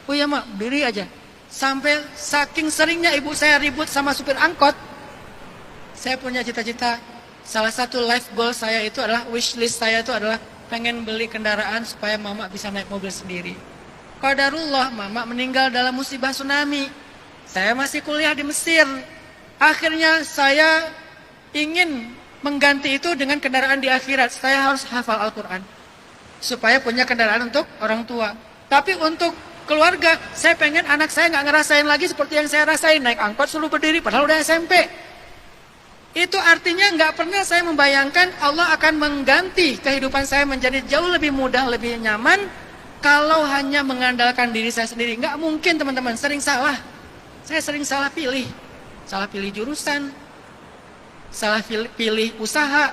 Oh iya mak, berdiri aja. Sampai saking seringnya ibu saya ribut sama supir angkot, saya punya cita-cita. Salah satu life goal saya itu adalah, wishlist saya itu adalah pengen beli kendaraan supaya mama bisa naik mobil sendiri. Qadarullah, mama meninggal dalam musibah tsunami. Saya masih kuliah di Mesir. Akhirnya saya ingin mengganti itu dengan kendaraan di akhirat. Saya harus hafal Al-Quran supaya punya kendaraan untuk orang tua. Tapi untuk keluarga, saya pengen anak saya nggak ngerasain lagi seperti yang saya rasain, naik angkot suruh berdiri padahal udah SMP. Itu artinya nggak pernah saya membayangkan Allah akan mengganti kehidupan saya menjadi jauh lebih mudah, lebih nyaman kalau hanya mengandalkan diri saya sendiri. Nggak mungkin teman-teman, sering salah. Saya sering salah pilih jurusan, salah pilih usaha,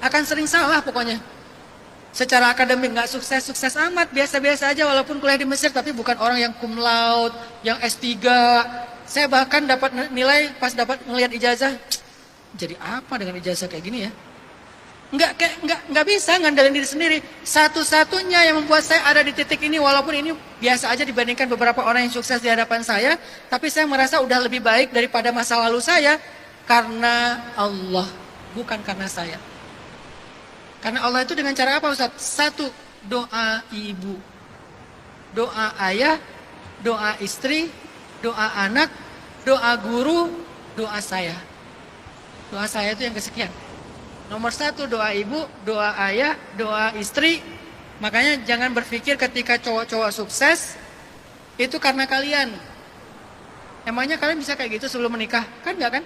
akan sering salah pokoknya. Secara akademik nggak sukses amat, biasa-biasa aja walaupun kuliah di Mesir, tapi bukan orang yang cum laude, yang S3. Saya bahkan dapat nilai pas dapat ngelihat ijazah, jadi apa dengan ijazah kayak gini ya? Nggak bisa ngandelin diri sendiri. Satu-satunya yang membuat saya ada di titik ini, walaupun ini biasa aja dibandingkan beberapa orang yang sukses di hadapan saya, tapi saya merasa udah lebih baik daripada masa lalu saya, karena Allah, bukan karena saya. Karena Allah itu dengan cara apa Ustaz? Satu, doa ibu, doa ayah, doa istri, doa anak, doa guru, doa saya. Doa saya itu yang kesekian. Nomor satu doa ibu, doa ayah, doa istri. Makanya jangan berpikir ketika cowok-cowok sukses itu karena kalian. Emangnya kalian bisa kayak gitu sebelum menikah? Kan enggak kan?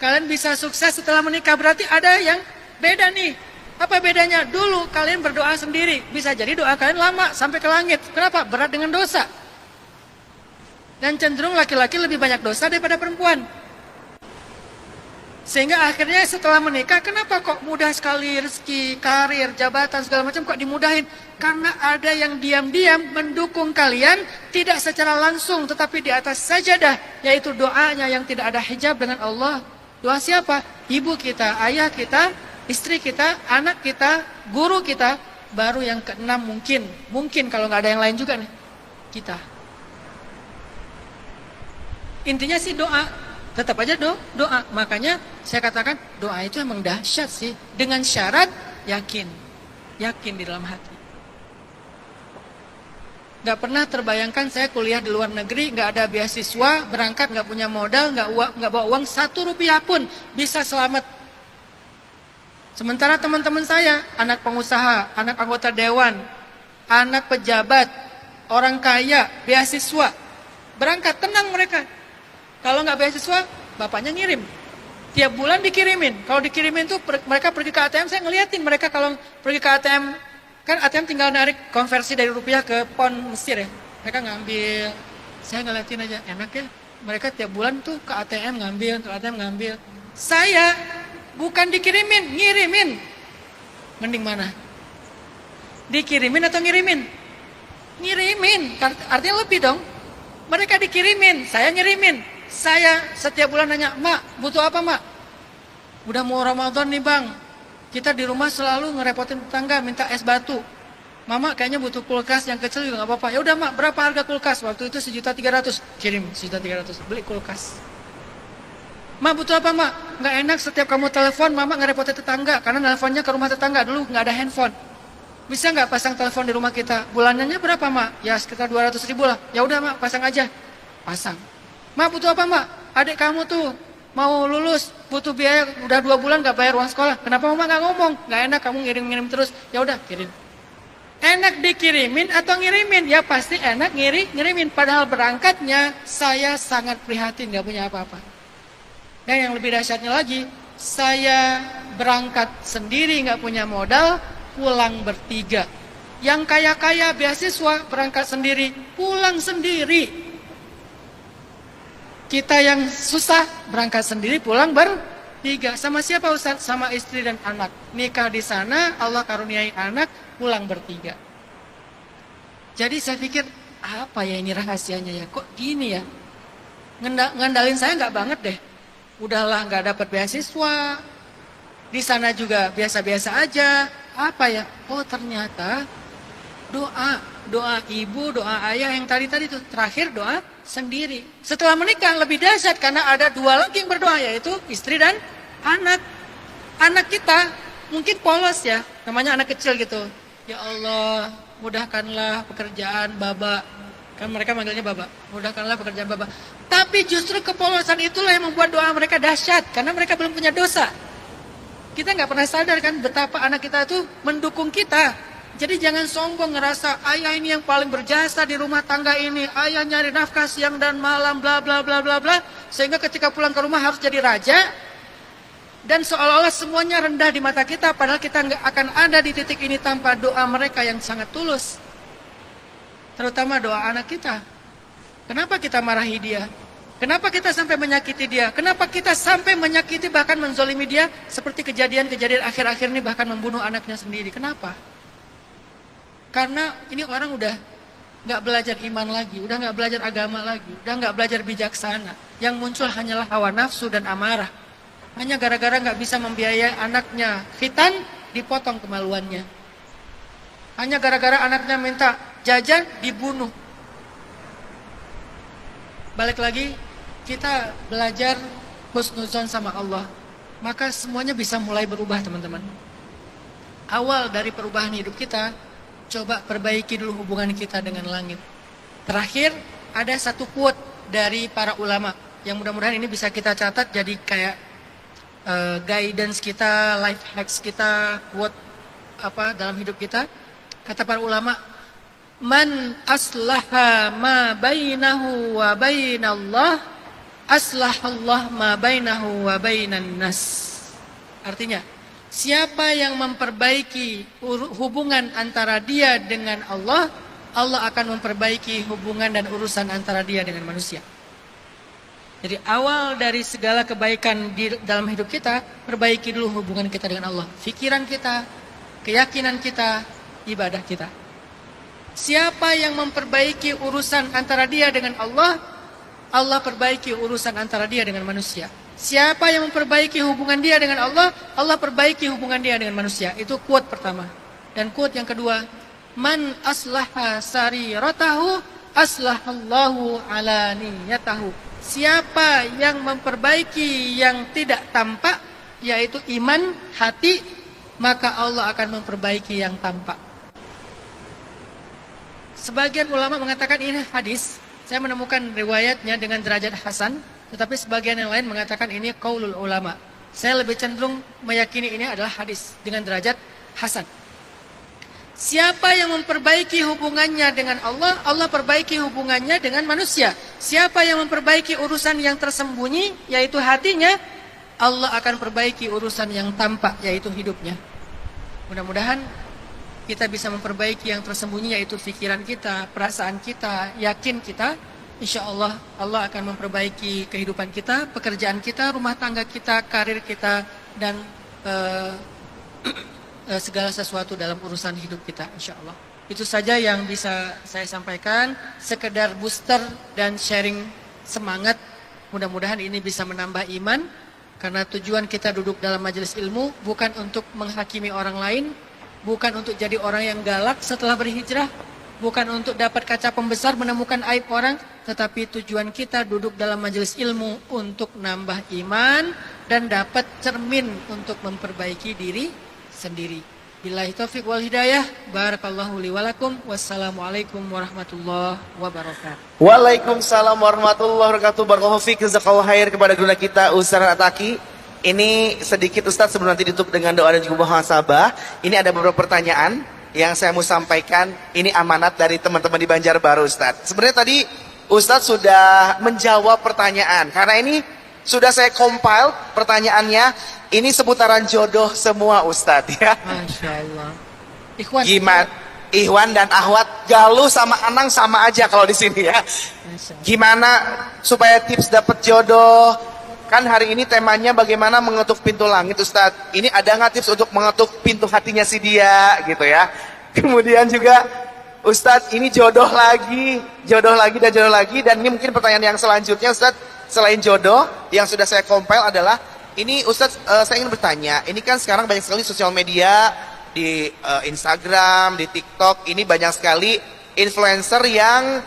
Kalian bisa sukses setelah menikah, berarti ada yang beda nih. Apa bedanya? Dulu kalian berdoa sendiri, bisa jadi doa kalian lama sampai ke langit. Kenapa? Berat dengan dosa. Dan cenderung laki-laki lebih banyak dosa daripada perempuan. Sehingga akhirnya setelah menikah, kenapa kok mudah sekali rezeki, karir, jabatan, segala macam kok dimudahin? Karena ada yang diam-diam mendukung kalian, tidak secara langsung, tetapi di atas sajadah, yaitu doanya yang tidak ada hijab dengan Allah. Doa siapa? Ibu kita, ayah kita, istri kita, anak kita, guru kita. Baru yang keenam mungkin kalau nggak ada yang lain juga nih, kita. Intinya sih doa, tetap aja doa. Makanya saya katakan doa itu emang dahsyat sih. Dengan syarat yakin di dalam hati. Gak pernah terbayangkan saya kuliah di luar negeri, gak ada beasiswa, berangkat gak punya modal, gak bawa uang 1 rupiah pun bisa selamat. Sementara teman-teman saya, anak pengusaha, anak anggota dewan, anak pejabat, orang kaya, beasiswa, berangkat tenang mereka. Kalau nggak beasiswa, bapaknya ngirim. Tiap bulan dikirimin. Kalau dikirimin tuh mereka pergi ke ATM, saya ngeliatin mereka kalau pergi ke ATM, kan ATM tinggal narik konversi dari rupiah ke pon Mesir ya. Mereka ngambil, saya ngeliatin aja, enak ya. Mereka tiap bulan tuh ke ATM ngambil. Saya bukan dikirimin, ngirimin. Mending mana? Dikirimin atau ngirimin? Ngirimin, artinya lebih dong. Mereka dikirimin, saya ngirimin. Saya setiap bulan nanya, "Mak, butuh apa, Mak?" "Udah mau Ramadan nih, Bang. Kita di rumah selalu ngerepotin tetangga minta es batu. Mama kayaknya butuh kulkas yang kecil juga nggak apa-apa." "Ya udah, Mak, berapa harga kulkas?" Waktu itu 1.300.000. Kirim 1.300.000, beli kulkas. "Mak, butuh apa, Mak?" "Nggak enak setiap kamu telepon, Mama ngerepotin tetangga karena teleponnya ke rumah tetangga. Dulu nggak ada handphone. Bisa nggak pasang telepon di rumah kita? Bulanannya berapa, Mak?" "Ya sekitar 200.000 lah." "Ya udah, Mak, pasang aja." Pasang. "Mak, butuh apa, Mak?" "Adik kamu tuh mau lulus, butuh biaya, udah 2 bulan gak bayar uang sekolah." "Kenapa Mama gak ngomong?" "Gak enak kamu ngirim-ngirim terus." "Ya udah, kirim." Enak dikirimin atau ngirimin? Ya pasti enak ngirimin. Padahal berangkatnya saya sangat prihatin, gak punya apa-apa. Dan yang lebih dahsyatnya lagi, saya berangkat sendiri gak punya modal, pulang bertiga. Yang kaya-kaya beasiswa berangkat sendiri, pulang sendiri. Kita yang susah berangkat sendiri, pulang bertiga. Sama siapa Ustaz? Sama istri dan anak. Nikah di sana, Allah karuniai anak, pulang bertiga. Jadi saya pikir, apa ya ini rahasianya ya? Kok gini ya? Ngandalin saya nggak banget deh. Udahlah nggak dapat beasiswa. Di sana juga biasa-biasa aja. Apa ya? Oh ternyata doa ibu, doa ayah yang tadi itu terakhir doa sendiri. Setelah menikah lebih dahsyat karena ada dua lagi yang berdoa, yaitu istri dan anak. Anak kita mungkin polos ya, namanya anak kecil gitu. Ya Allah, mudahkanlah pekerjaan Baba. Kan mereka manggilnya Baba. Mudahkanlah pekerjaan Baba. Tapi justru kepolosan itulah yang membuat doa mereka dahsyat karena mereka belum punya dosa. Kita nggak pernah sadar kan betapa anak kita itu mendukung kita. Jadi jangan sombong ngerasa ayah ini yang paling berjasa di rumah tangga ini. Ayah nyari nafkah siang dan malam bla bla bla bla bla. Sehingga ketika pulang ke rumah harus jadi raja. Dan seolah-olah semuanya rendah di mata kita. Padahal kita nggak akan ada di titik ini tanpa doa mereka yang sangat tulus. Terutama doa anak kita. Kenapa kita marahi dia? Kenapa kita sampai menyakiti dia? Kenapa kita sampai menyakiti bahkan menzolimi dia? Seperti kejadian-kejadian akhir-akhir ini bahkan membunuh anaknya sendiri. Kenapa? Karena ini orang udah nggak belajar iman lagi, udah nggak belajar agama lagi, udah nggak belajar bijaksana. Yang muncul hanyalah hawa nafsu dan amarah. Hanya gara-gara nggak bisa membiayai anaknya khitan, dipotong kemaluannya. Hanya gara-gara anaknya minta jajan, dibunuh. Balik lagi, kita belajar husnuzon sama Allah. Maka semuanya bisa mulai berubah teman-teman. Awal dari perubahan hidup kita, coba perbaiki dulu hubungan kita dengan langit. Terakhir, ada satu quote dari para ulama yang mudah-mudahan ini bisa kita catat jadi kayak guidance kita, life hacks kita, quote dalam hidup kita. Kata para ulama, man aslaha ma bainahu wa bainallah, aslahallah ma bainahu wa bainan nas. Artinya, siapa yang memperbaiki hubungan antara dia dengan Allah, Allah akan memperbaiki hubungan dan urusan antara dia dengan manusia. Jadi awal dari segala kebaikan di dalam hidup kita, perbaiki dulu hubungan kita dengan Allah. Pikiran kita, keyakinan kita, ibadah kita. Siapa yang memperbaiki urusan antara dia dengan Allah, Allah perbaiki urusan antara dia dengan manusia. Siapa yang memperbaiki hubungan dia dengan Allah, Allah perbaiki hubungan dia dengan manusia. Itu quote pertama. Dan quote yang kedua, man aslaha sariratahu, aslahallahu alaniyatahu. Siapa yang memperbaiki yang tidak tampak, yaitu iman hati, maka Allah akan memperbaiki yang tampak. Sebagian ulama mengatakan ini hadis. Saya menemukan riwayatnya dengan derajat hasan. Tetapi sebagian yang lain mengatakan ini qaulul ulama. Saya lebih cenderung meyakini ini adalah hadis dengan derajat hasan. Siapa yang memperbaiki hubungannya dengan Allah, Allah perbaiki hubungannya dengan manusia. Siapa yang memperbaiki urusan yang tersembunyi, yaitu hatinya, Allah akan perbaiki urusan yang tampak, yaitu hidupnya. Mudah-mudahan kita bisa memperbaiki yang tersembunyi, yaitu pikiran kita, perasaan kita, yakin kita. Insya Allah, Allah akan memperbaiki kehidupan kita, pekerjaan kita, rumah tangga kita, karir kita, dan segala sesuatu dalam urusan hidup kita, insya Allah. Itu saja yang bisa saya sampaikan, sekedar booster dan sharing semangat. Mudah-mudahan ini bisa menambah iman, karena tujuan kita duduk dalam majelis ilmu bukan untuk menghakimi orang lain, bukan untuk jadi orang yang galak setelah berhijrah, bukan untuk dapat kaca pembesar menemukan aib orang, tetapi tujuan kita duduk dalam majelis ilmu untuk nambah iman dan dapat cermin untuk memperbaiki diri sendiri. Billahi taufiq wal hidayah. Barakallahu li wa lakum. Wassalamualaikum warahmatullahi wabarakatuh. Waalaikumsalam warahmatullahi wabarakatuh. Barakallahu fiik, jazakallahu khair kepada guru kita Ustaz Ataki. Ini sedikit Ustaz sebelum nanti ditutup dengan doa dan juga muhasabah. Ini ada beberapa pertanyaan yang saya mau sampaikan. Ini amanat dari teman-teman di Banjarbaru Ustaz. Sebenarnya tadi Ustaz sudah menjawab pertanyaan, karena ini sudah saya compile pertanyaannya. Ini seputaran jodoh semua Ustaz ya. Masya Allah. Ikhwan, Ikhwan dan Ahwat, Galuh sama Anang sama aja kalau di sini ya. Gimana supaya tips dapat jodoh? Kan hari ini temanya bagaimana mengetuk pintu langit, Ustadz. Ini ada nggak tips untuk mengetuk pintu hatinya si dia gitu ya? Kemudian juga Ustadz, ini jodoh lagi dan jodoh lagi. Dan ini mungkin pertanyaan yang selanjutnya, Ustadz, selain jodoh yang sudah saya compile adalah ini, Ustadz, saya ingin bertanya. Ini kan sekarang banyak sekali sosial media di Instagram, di TikTok. Ini banyak sekali influencer yang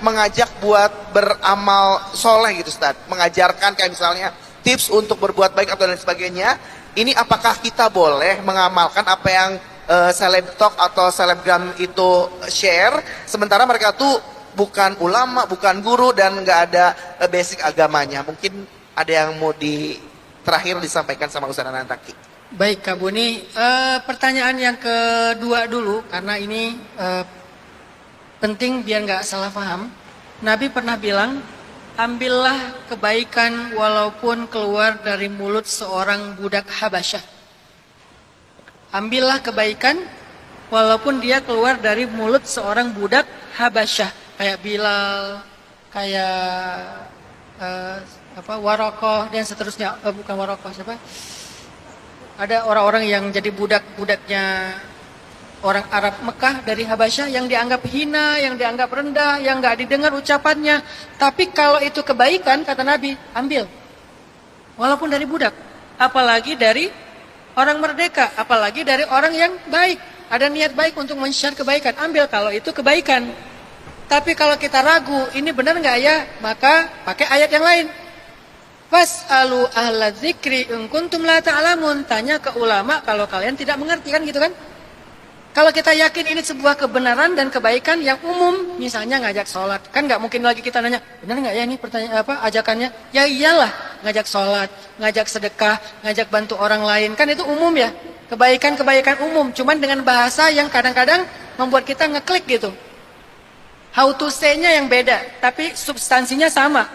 mengajak buat beramal soleh gitu, Ustaz. Mengajarkan kayak misalnya tips untuk berbuat baik atau lain sebagainya. Ini apakah kita boleh mengamalkan apa yang selebtok atau selebgram itu share, sementara mereka tuh bukan ulama, bukan guru, dan nggak ada basic agamanya? Mungkin ada yang mau terakhir disampaikan sama Ustaz Anantaki. Baik Kak Buni, pertanyaan yang kedua dulu, karena ini penting biar nggak salah paham. Nabi pernah bilang, ambillah kebaikan walaupun keluar dari mulut seorang budak Habasyah. Ambillah kebaikan walaupun dia keluar dari mulut seorang budak Habasyah. Kayak Bilal, kayak Warokoh dan seterusnya. Bukan Warokoh, siapa? Ada orang-orang yang jadi budaknya orang Arab Mekah dari Habasyah yang dianggap hina, yang dianggap rendah, yang nggak didengar ucapannya. Tapi kalau itu kebaikan, kata Nabi, ambil. Walaupun dari budak. Apalagi dari orang merdeka. Apalagi dari orang yang baik. Ada niat baik untuk men-share kebaikan. Ambil kalau itu kebaikan. Tapi kalau kita ragu, ini benar nggak ya? Maka pakai ayat yang lain. Fas'alu ahla dzikri in kuntum la ta'lamun. Tanya ke ulama kalau kalian tidak mengerti, kan gitu kan? Kalau kita yakin ini sebuah kebenaran dan kebaikan yang umum, misalnya ngajak sholat, kan nggak mungkin lagi kita nanya, benar nggak ya ini pertanyaan ajakannya? Ya iyalah, ngajak sholat, ngajak sedekah, ngajak bantu orang lain, kan itu umum ya, kebaikan-kebaikan umum, cuman dengan bahasa yang kadang-kadang membuat kita ngeklik gitu. How to say-nya yang beda, tapi substansinya sama.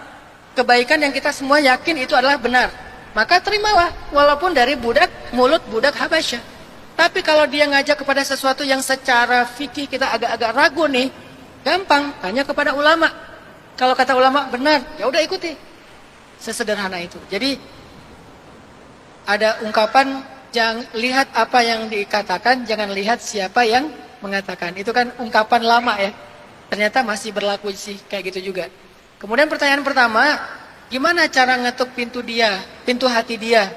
Kebaikan yang kita semua yakin itu adalah benar, maka terimalah, walaupun dari mulut budak Habasyah. Tapi kalau dia ngajak kepada sesuatu yang secara fikih kita agak-agak ragu nih, gampang, tanya kepada ulama. Kalau kata ulama benar, ya udah ikuti. Sesederhana itu. Jadi ada ungkapan, jangan lihat apa yang dikatakan, jangan lihat siapa yang mengatakan. Itu kan ungkapan lama ya. Ternyata masih berlaku sih kayak gitu juga. Kemudian pertanyaan pertama, gimana cara ngetuk pintu hati dia?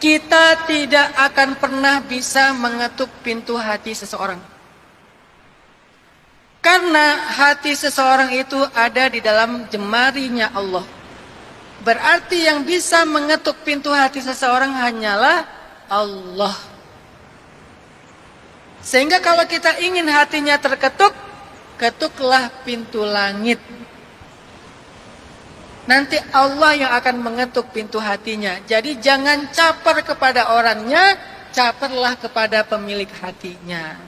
Kita tidak akan pernah bisa mengetuk pintu hati seseorang. Karena hati seseorang itu ada di dalam jemarinya Allah. Berarti yang bisa mengetuk pintu hati seseorang hanyalah Allah. Sehingga kalau kita ingin hatinya terketuk, ketuklah pintu langit. Nanti Allah yang akan mengetuk pintu hatinya. Jadi jangan caper kepada orangnya, caperlah kepada pemilik hatinya.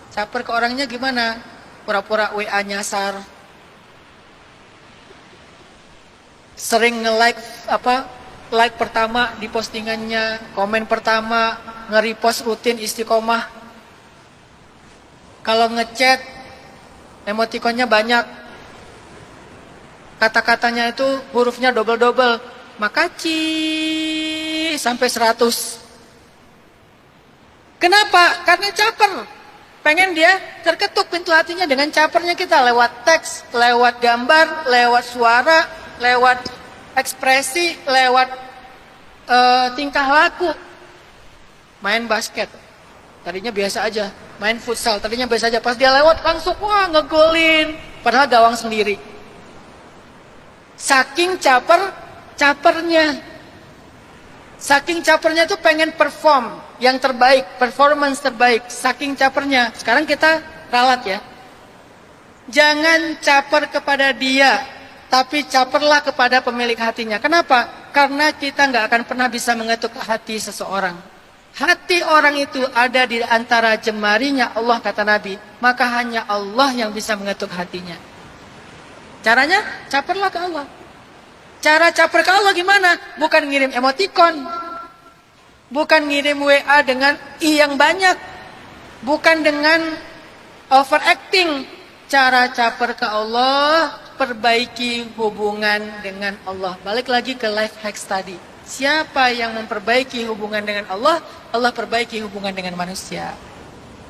Caper ke orangnya gimana? Pura-pura WA nyasar. Sering nge-like like pertama di postingannya, komen pertama, nge-repost rutin istiqomah. Kalau ngechat emotikonnya banyak. Kata-katanya itu hurufnya double-double. Makasih sampai 100. Kenapa? Karena caper. Pengen dia terketuk pintu hatinya dengan capernya kita. Lewat teks, lewat gambar, lewat suara, lewat ekspresi, lewat tingkah laku. Main basket, tadinya biasa aja. Main futsal, tadinya biasa aja. Pas dia lewat langsung, wah ngegolin. Padahal gawang sendiri. Saking capernya. Saking capernya tuh pengen perform yang terbaik, performance terbaik. Saking capernya. Sekarang kita ralat ya. Jangan caper kepada dia, tapi caperlah kepada pemilik hatinya. Kenapa? Karena kita nggak akan pernah bisa mengetuk hati seseorang. Hati orang itu ada di antara jemarinya Allah, kata Nabi. Maka hanya Allah yang bisa mengetuk hatinya. Caranya, caperlah ke Allah. Cara caper ke Allah gimana? Bukan ngirim emoticon. Bukan ngirim WA dengan yang banyak. Bukan dengan overacting. Cara caper ke Allah, perbaiki hubungan dengan Allah. Balik lagi ke life hacks tadi. Siapa yang memperbaiki hubungan dengan Allah, Allah perbaiki hubungan dengan manusia.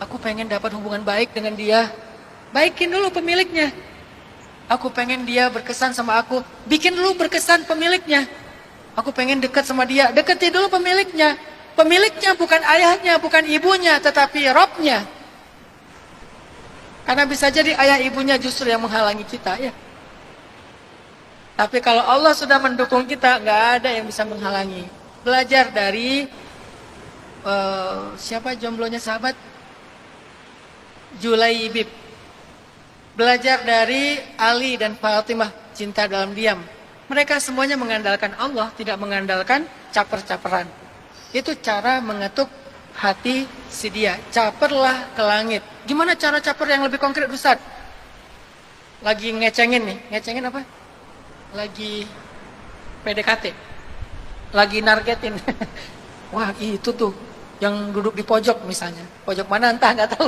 Aku pengen dapat hubungan baik dengan dia. Baikin dulu pemiliknya. Aku pengen dia berkesan sama aku. Bikin dulu berkesan pemiliknya. Aku pengen dekat sama dia. Dekati dulu pemiliknya. Pemiliknya bukan ayahnya, bukan ibunya, tetapi Robnya. Karena bisa jadi ayah ibunya justru yang menghalangi kita, ya. Tapi kalau Allah sudah mendukung kita, nggak ada yang bisa menghalangi. Belajar dari siapa jomblonya sahabat? Julaibib. Belajar dari Ali dan Fatimah, cinta dalam diam. Mereka semuanya mengandalkan Allah, tidak mengandalkan caper-caperan. Itu cara mengetuk hati si dia. Caperlah ke langit. Gimana cara caper yang lebih konkret, Ustaz? Lagi ngecengin nih. Ngecengin apa? Lagi PDKT. Lagi nargetin. Wah, itu tuh yang duduk di pojok misalnya. Pojok mana entah, nggak tahu.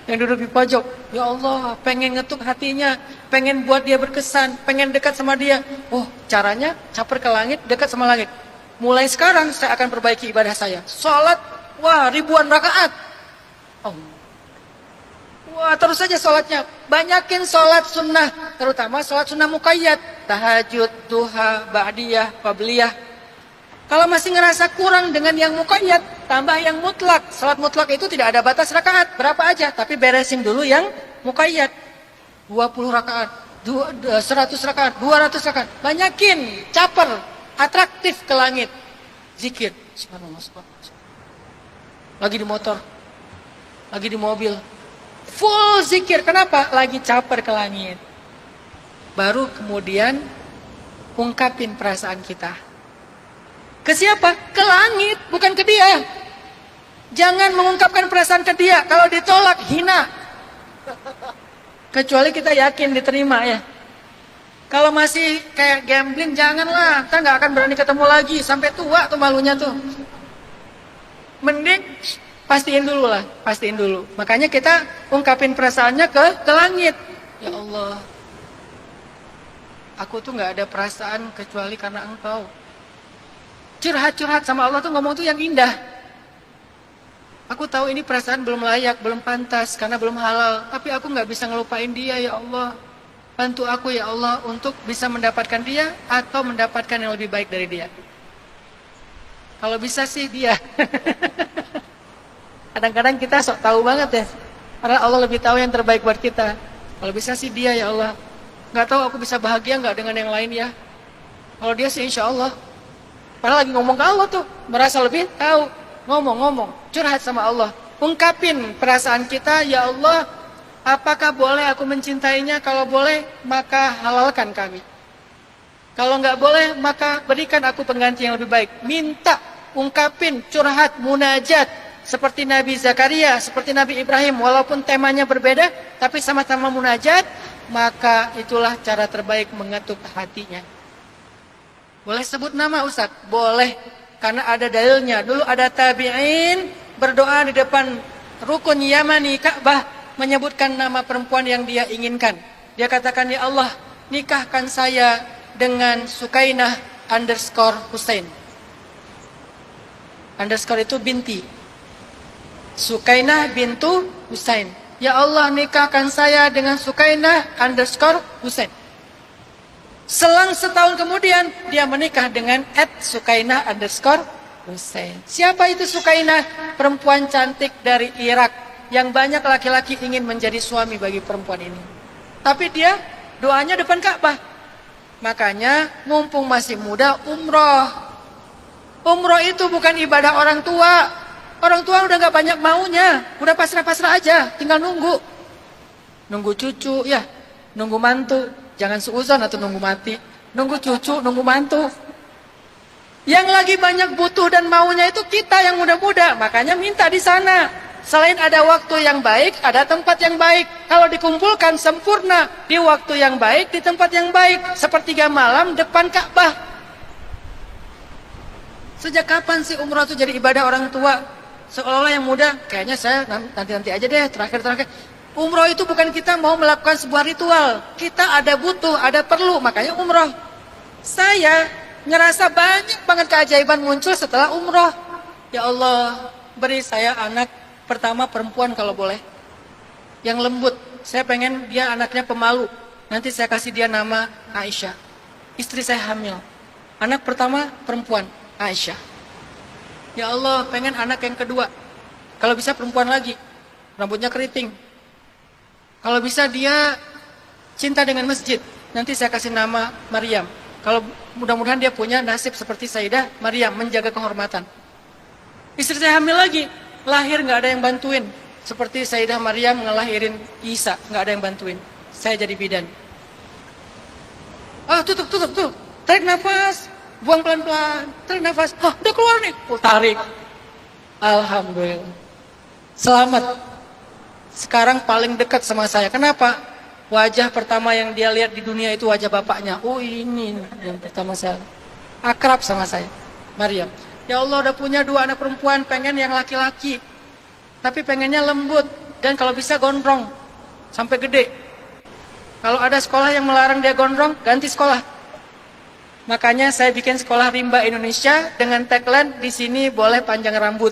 Yang duduk di pojok. Ya Allah, pengen ngetuk hatinya, pengen buat dia berkesan, pengen dekat sama dia. Oh, caranya caper ke langit, dekat sama langit. Mulai sekarang saya akan perbaiki ibadah saya. Sholat, wah, ribuan rakaat. Oh. Wah, terus saja sholatnya. Banyakin sholat sunnah, terutama sholat sunnah muqayyad. Tahajud, duha, ba'diyah, qabliyah. Kalau masih ngerasa kurang dengan yang muqayyad, tambah yang mutlak. Salat mutlak itu tidak ada batas rakaat, berapa aja, tapi beresin dulu yang muqayyad. 20 rakaat, 100 rakaat, 200 rakaat. Banyakin, caper, atraktif ke langit. Zikir, subhanallah, subhanallah. Lagi di motor, lagi di mobil. Full zikir, kenapa? Lagi caper ke langit. Baru kemudian ungkapin perasaan kita. Ke siapa? Ke langit, bukan ke dia. Jangan mengungkapkan perasaan ke dia. Kalau ditolak, hina. Kecuali kita yakin diterima, ya. Kalau masih kayak gambling, janganlah. Kita nggak akan berani ketemu lagi. Sampai tua tuh malunya tuh. Mending pastiin dulu lah. Pastiin dulu. Makanya kita ungkapin perasaannya ke langit. Ya Allah, aku tuh nggak ada perasaan kecuali karena Engkau. Curhat-curhat sama Allah tuh ngomong tuh yang indah. Aku tahu ini perasaan belum layak, belum pantas, karena belum halal. Tapi aku gak bisa ngelupain dia, ya Allah. Bantu aku, ya Allah, untuk bisa mendapatkan dia atau mendapatkan yang lebih baik dari dia. Kalau bisa sih dia. Kadang-kadang kita sok tahu banget ya. Karena Allah lebih tahu yang terbaik buat kita. Kalau bisa sih dia, ya Allah. Gak tahu aku bisa bahagia gak dengan yang lain ya. Kalau dia sih insya Allah. Padahal lagi ngomong ke Allah tuh, merasa lebih tahu. Ngomong-ngomong, curhat sama Allah. Ungkapin perasaan kita, ya Allah, apakah boleh aku mencintainya? Kalau boleh, maka halalkan kami. Kalau nggak boleh, maka berikan aku pengganti yang lebih baik. Minta, ungkapin, curhat, munajat. Seperti Nabi Zakaria, seperti Nabi Ibrahim. Walaupun temanya berbeda, tapi sama-sama munajat. Maka itulah cara terbaik mengetuk hatinya. Boleh sebut nama Ustaz? Boleh. Karena ada dalilnya. Dulu ada tabi'in berdoa di depan rukun Yamani Ka'bah. Menyebutkan nama perempuan yang dia inginkan. Dia katakan, ya Allah, nikahkan saya dengan Sukainah underscore Husain. Underscore itu binti. Sukainah bintu Husain. Ya Allah, nikahkan saya dengan Sukainah underscore Husain. Selang setahun kemudian dia menikah dengan @Sukainah underscore Husain. Siapa itu Sukainah? Perempuan cantik dari Irak yang banyak laki-laki ingin menjadi suami bagi perempuan ini. Tapi dia doanya depan Ka'bah. Makanya mumpung masih muda umroh. Umroh itu bukan ibadah orang tua. Orang tua udah gak banyak maunya. Udah pasrah-pasrah aja, tinggal nunggu. Nunggu cucu ya, nunggu mantu. Jangan suuzon atau nunggu mati. Nunggu cucu, nunggu mantu. Yang lagi banyak butuh dan maunya itu kita yang muda-muda. Makanya minta di sana. Selain ada waktu yang baik, ada tempat yang baik. Kalau dikumpulkan sempurna di waktu yang baik, di tempat yang baik. Sepertiga malam depan Ka'bah. Sejak kapan sih umroh itu jadi ibadah orang tua? Seolah-olah yang muda, kayaknya saya nanti aja deh, terakhir. Umroh itu bukan kita mau melakukan sebuah ritual. Kita ada butuh, ada perlu, makanya umroh. Saya ngerasa banyak banget keajaiban muncul setelah umroh. Ya Allah, beri saya anak pertama perempuan kalau boleh. Yang lembut. Saya pengen dia anaknya pemalu. Nanti saya kasih dia nama Aisyah. Istri saya hamil. Anak pertama perempuan, Aisyah. Ya Allah, pengen anak yang kedua. Kalau bisa perempuan lagi. Rambutnya keriting. Kalau bisa dia cinta dengan masjid. Nanti saya kasih nama Maryam. Kalau mudah-mudahan dia punya nasib seperti Sayyidah Maryam, menjaga kehormatan. Istri saya hamil lagi. Lahir nggak ada yang bantuin. Seperti Sayyidah Maryam ngelahirin Isa, nggak ada yang bantuin. Saya jadi bidan. Tutup. Tarik nafas, buang pelan-pelan. Tarik nafas. Udah keluar nih. Tarik. Alhamdulillah. Selamat. Sekarang paling dekat sama saya. Kenapa? Wajah pertama yang dia lihat di dunia itu wajah bapaknya. Oh ini yang pertama saya. Akrab sama saya. Maryam. Ya Allah, udah punya 2 anak perempuan, pengen yang laki-laki. Tapi pengennya lembut dan kalau bisa gondrong sampai gede. Kalau ada sekolah yang melarang dia gondrong, ganti sekolah. Makanya saya bikin sekolah rimba Indonesia dengan tagline di sini boleh panjang rambut.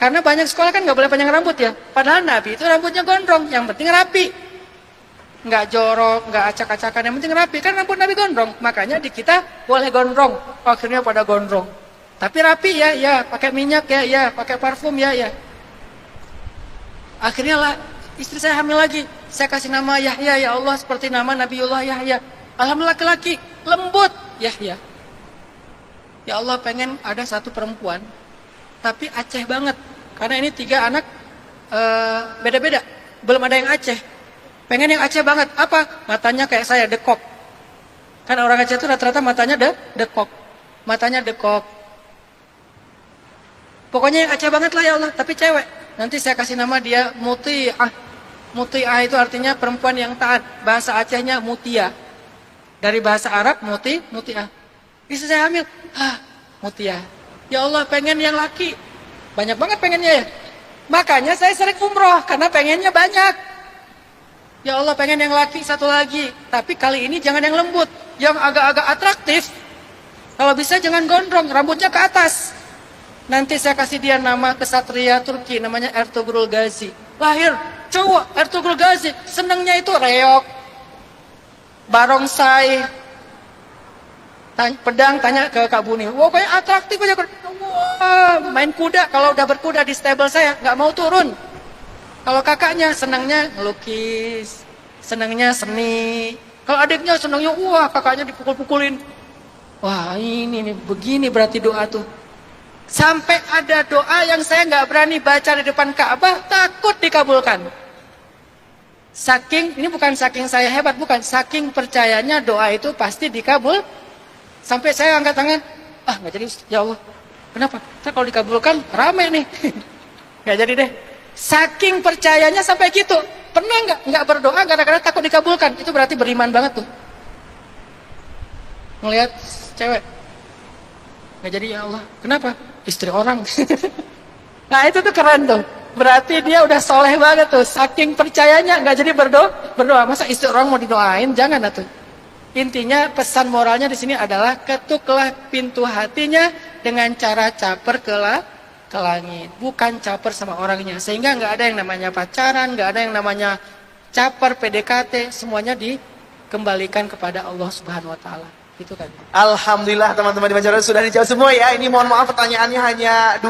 Karena banyak sekolah kan nggak boleh panjang rambut ya. Padahal Nabi itu rambutnya gondrong, yang penting rapi. Nggak jorok, nggak acak-acakan, yang penting rapi. Kan rambut Nabi gondrong, makanya di kita boleh gondrong. Akhirnya pada gondrong. Tapi rapi ya, pakai minyak ya, pakai parfum ya. Akhirnya lah, istri saya hamil lagi. Saya kasih nama Yahya, ya Allah, seperti nama Nabiullah Yahya. Alhamdulillah laki-laki, lembut, Yahya. Ya Allah, pengen ada satu perempuan, tapi Aceh banget. Karena ini 3 anak beda-beda, belum ada yang Aceh. Pengen yang Aceh banget, apa? Matanya kayak saya, dekok. Kan orang Aceh itu rata-rata matanya dekok. Matanya dekok. Pokoknya yang Aceh banget lah ya Allah, tapi cewek. Nanti saya kasih nama dia Muti'ah. Muti'ah itu artinya perempuan yang taat. Bahasa Acehnya Mutia. Dari bahasa Arab Muti'ah. Istri saya hamil, Mutia. Ya Allah, pengen yang laki. Banyak banget pengennya ya. Makanya saya sering umroh, karena pengennya banyak. Ya Allah, pengen yang laki 1 lagi. Tapi kali ini jangan yang lembut, yang agak-agak atraktif. Kalau bisa jangan gondrong, rambutnya ke atas. Nanti saya kasih dia nama kesatria Turki, namanya Ertugrul Gazi. Lahir cowok, Ertugrul Gazi. Senangnya itu reok, barongsai, pedang, tanya ke Kak Buni. Wah, kayak atraktif aja. Wah, main kuda. Kalau udah berkuda di stable saya, nggak mau turun. Kalau kakaknya senangnya ngelukis, senangnya seni. Kalau adiknya senangnya, wah kakaknya dipukul-pukulin. Wah ini nih, begini berarti doa tuh. Sampai ada doa yang saya nggak berani baca di depan Ka'bah, takut dikabulkan. Ini bukan saking saya hebat, bukan. Saking percayanya doa itu pasti dikabul. Sampai saya angkat tangan, nggak jadi, ya Allah. Kenapa? Kalau dikabulkan, rame nih. Nggak jadi deh. Saking percayanya sampai gitu. Pernah nggak berdoa gara-gara takut dikabulkan? Itu berarti beriman banget tuh. Ngelihat cewek. Nggak jadi, ya Allah. Kenapa? Istri orang. Nah itu tuh keren tuh. Berarti dia udah soleh banget tuh. Saking percayanya nggak jadi berdoa. Masa istri orang mau didoain? Jangan atuh. Intinya pesan moralnya di sini adalah ketuklah pintu hatinya dengan cara caper ke langit. Bukan caper sama orangnya. Sehingga nggak ada yang namanya pacaran, nggak ada yang namanya caper PDKT. Semuanya dikembalikan kepada Allah Subhanahu Wa Taala. Itu kan. Alhamdulillah teman-teman di Banjarnegara sudah dijawab semua ya. Ini mohon maaf pertanyaannya hanya 2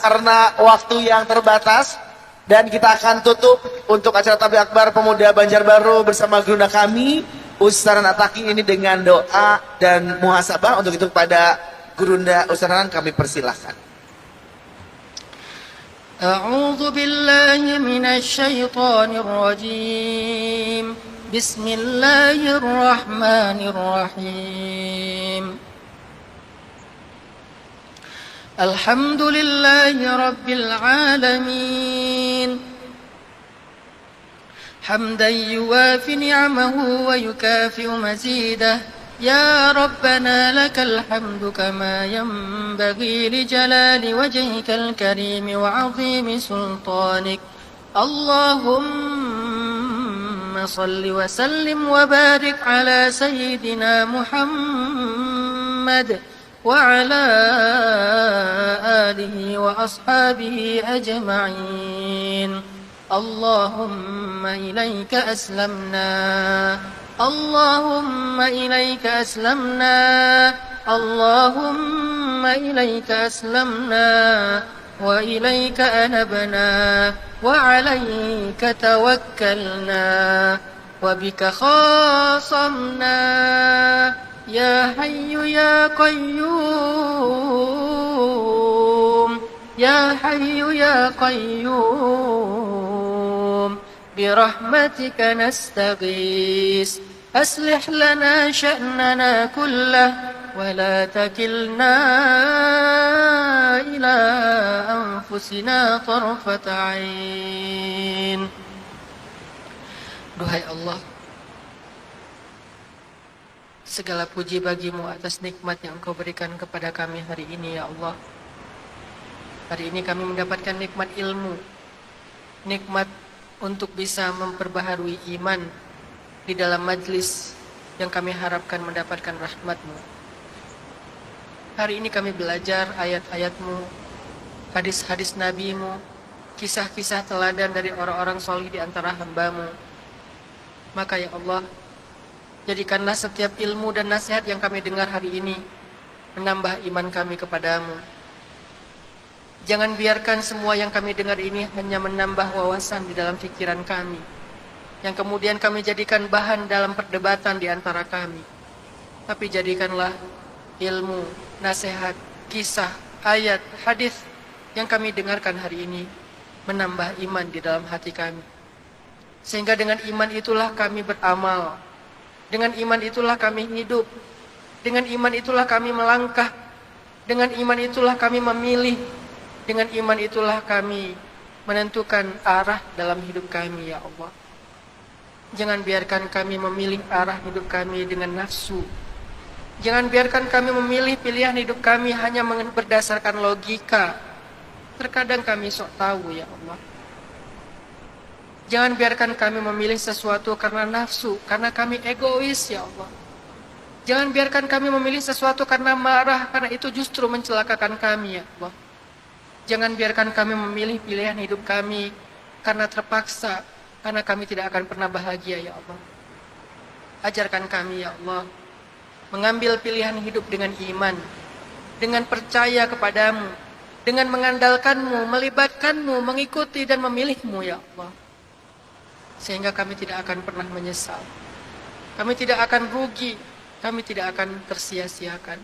karena waktu yang terbatas. Dan kita akan tutup untuk acara Tabligh Akbar Pemuda Banjarbaru bersama gurunda kami Ustaz Ataki ini dengan doa dan muhasabah. Untuk itu kepada gurunda Ustaz kami persilahkan. A'udzu billahi minasy syaithanir rajim. Bismillahirrahmanirrahim. Alhamdulillahi rabbil alamin. Hamdan yuwafi ni'amahu wa yukafi'u mazidah. يا ربنا لك الحمد كما ينبغي لجلال وجهك الكريم وعظيم سلطانك اللهم صل وسلم وبارك على سيدنا محمد وعلى آله وأصحابه أجمعين اللهم إليك أسلمنا اللهم إليك أسلمنا اللهم إليك أسلمنا وإليك أنبنا وعليك توكلنا وبك خاصمنا يا حي يا قيوم يا حي يا قيوم برحمتك نستغيث أصلح لنا شأننا كله ولا تكلنا إلى أنفسنا طرفة عين. Duhai Allah, segala puji bagimu atas nikmat yang Engkau berikan kepada kami hari ini ya Allah. Hari ini kami mendapatkan nikmat ilmu, nikmat untuk bisa memperbaharui iman di dalam majlis yang kami harapkan mendapatkan rahmat-Mu. Hari ini kami belajar ayat-ayat-Mu, hadis-hadis Nabi-Mu, kisah-kisah teladan dari orang-orang solih di antara hamba-Mu. Maka ya Allah, jadikanlah setiap ilmu dan nasihat yang kami dengar hari ini menambah iman kami kepadamu. Jangan biarkan semua yang kami dengar ini hanya menambah wawasan di dalam pikiran kami, yang kemudian kami jadikan bahan dalam perdebatan di antara kami. Tapi jadikanlah ilmu, nasihat, kisah, ayat, hadis yang kami dengarkan hari ini menambah iman di dalam hati kami. Sehingga dengan iman itulah kami beramal, dengan iman itulah kami hidup, dengan iman itulah kami melangkah, dengan iman itulah kami memilih, dengan iman itulah kami menentukan arah dalam hidup kami ya Allah. Jangan biarkan kami memilih arah hidup kami dengan nafsu. Jangan biarkan kami memilih pilihan hidup kami hanya berdasarkan logika. Terkadang kami sok tahu ya Allah. Jangan biarkan kami memilih sesuatu karena nafsu, karena kami egois ya Allah. Jangan biarkan kami memilih sesuatu karena marah, karena itu justru mencelakakan kami ya Allah. Jangan biarkan kami memilih pilihan hidup kami karena terpaksa, karena kami tidak akan pernah bahagia ya Allah. Ajarkan kami ya Allah mengambil pilihan hidup dengan iman, dengan percaya kepadamu, dengan mengandalkanmu, melibatkanmu, mengikuti dan memilihmu ya Allah. Sehingga kami tidak akan pernah menyesal, kami tidak akan rugi, kami tidak akan tersia-siakan.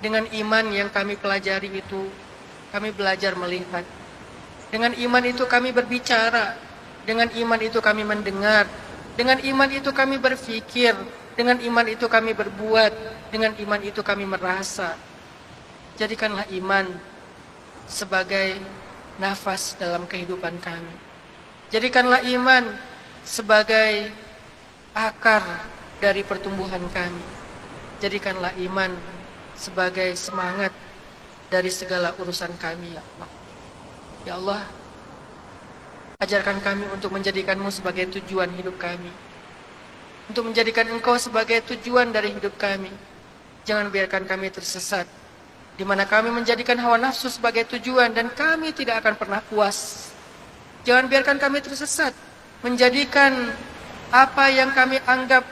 Dengan iman yang kami pelajari itu, kami belajar melihat. Dengan iman itu kami berbicara. Dengan iman itu kami mendengar. Dengan iman itu kami berpikir. Dengan iman itu kami berbuat. Dengan iman itu kami merasa. Jadikanlah iman sebagai nafas dalam kehidupan kami. Jadikanlah iman sebagai akar dari pertumbuhan kami. Jadikanlah iman sebagai semangat dari segala urusan kami ya Allah. Ya Allah, ajarkan kami untuk menjadikan-Mu sebagai tujuan hidup kami, untuk menjadikan Engkau sebagai tujuan dari hidup kami. Jangan biarkan kami tersesat, di mana kami menjadikan hawa nafsu sebagai tujuan dan kami tidak akan pernah puas. Jangan biarkan kami tersesat, menjadikan apa yang kami anggap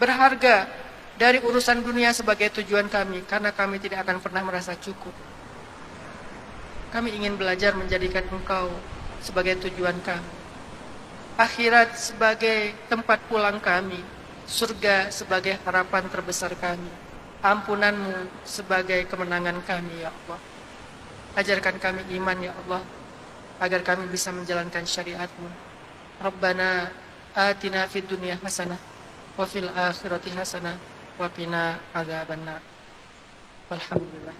berharga dari urusan dunia sebagai tujuan kami, karena kami tidak akan pernah merasa cukup. Kami ingin belajar menjadikan Engkau sebagai tujuan kami, akhirat sebagai tempat pulang kami, surga sebagai harapan terbesar kami, ampunan-Mu sebagai kemenangan kami ya Allah. Ajarkan kami iman ya Allah, agar kami bisa menjalankan syariat-Mu. Rabbana atina fid dunya hasanah wa fil akhirati hasanah wa qina adzabannar. Walhamdulillah.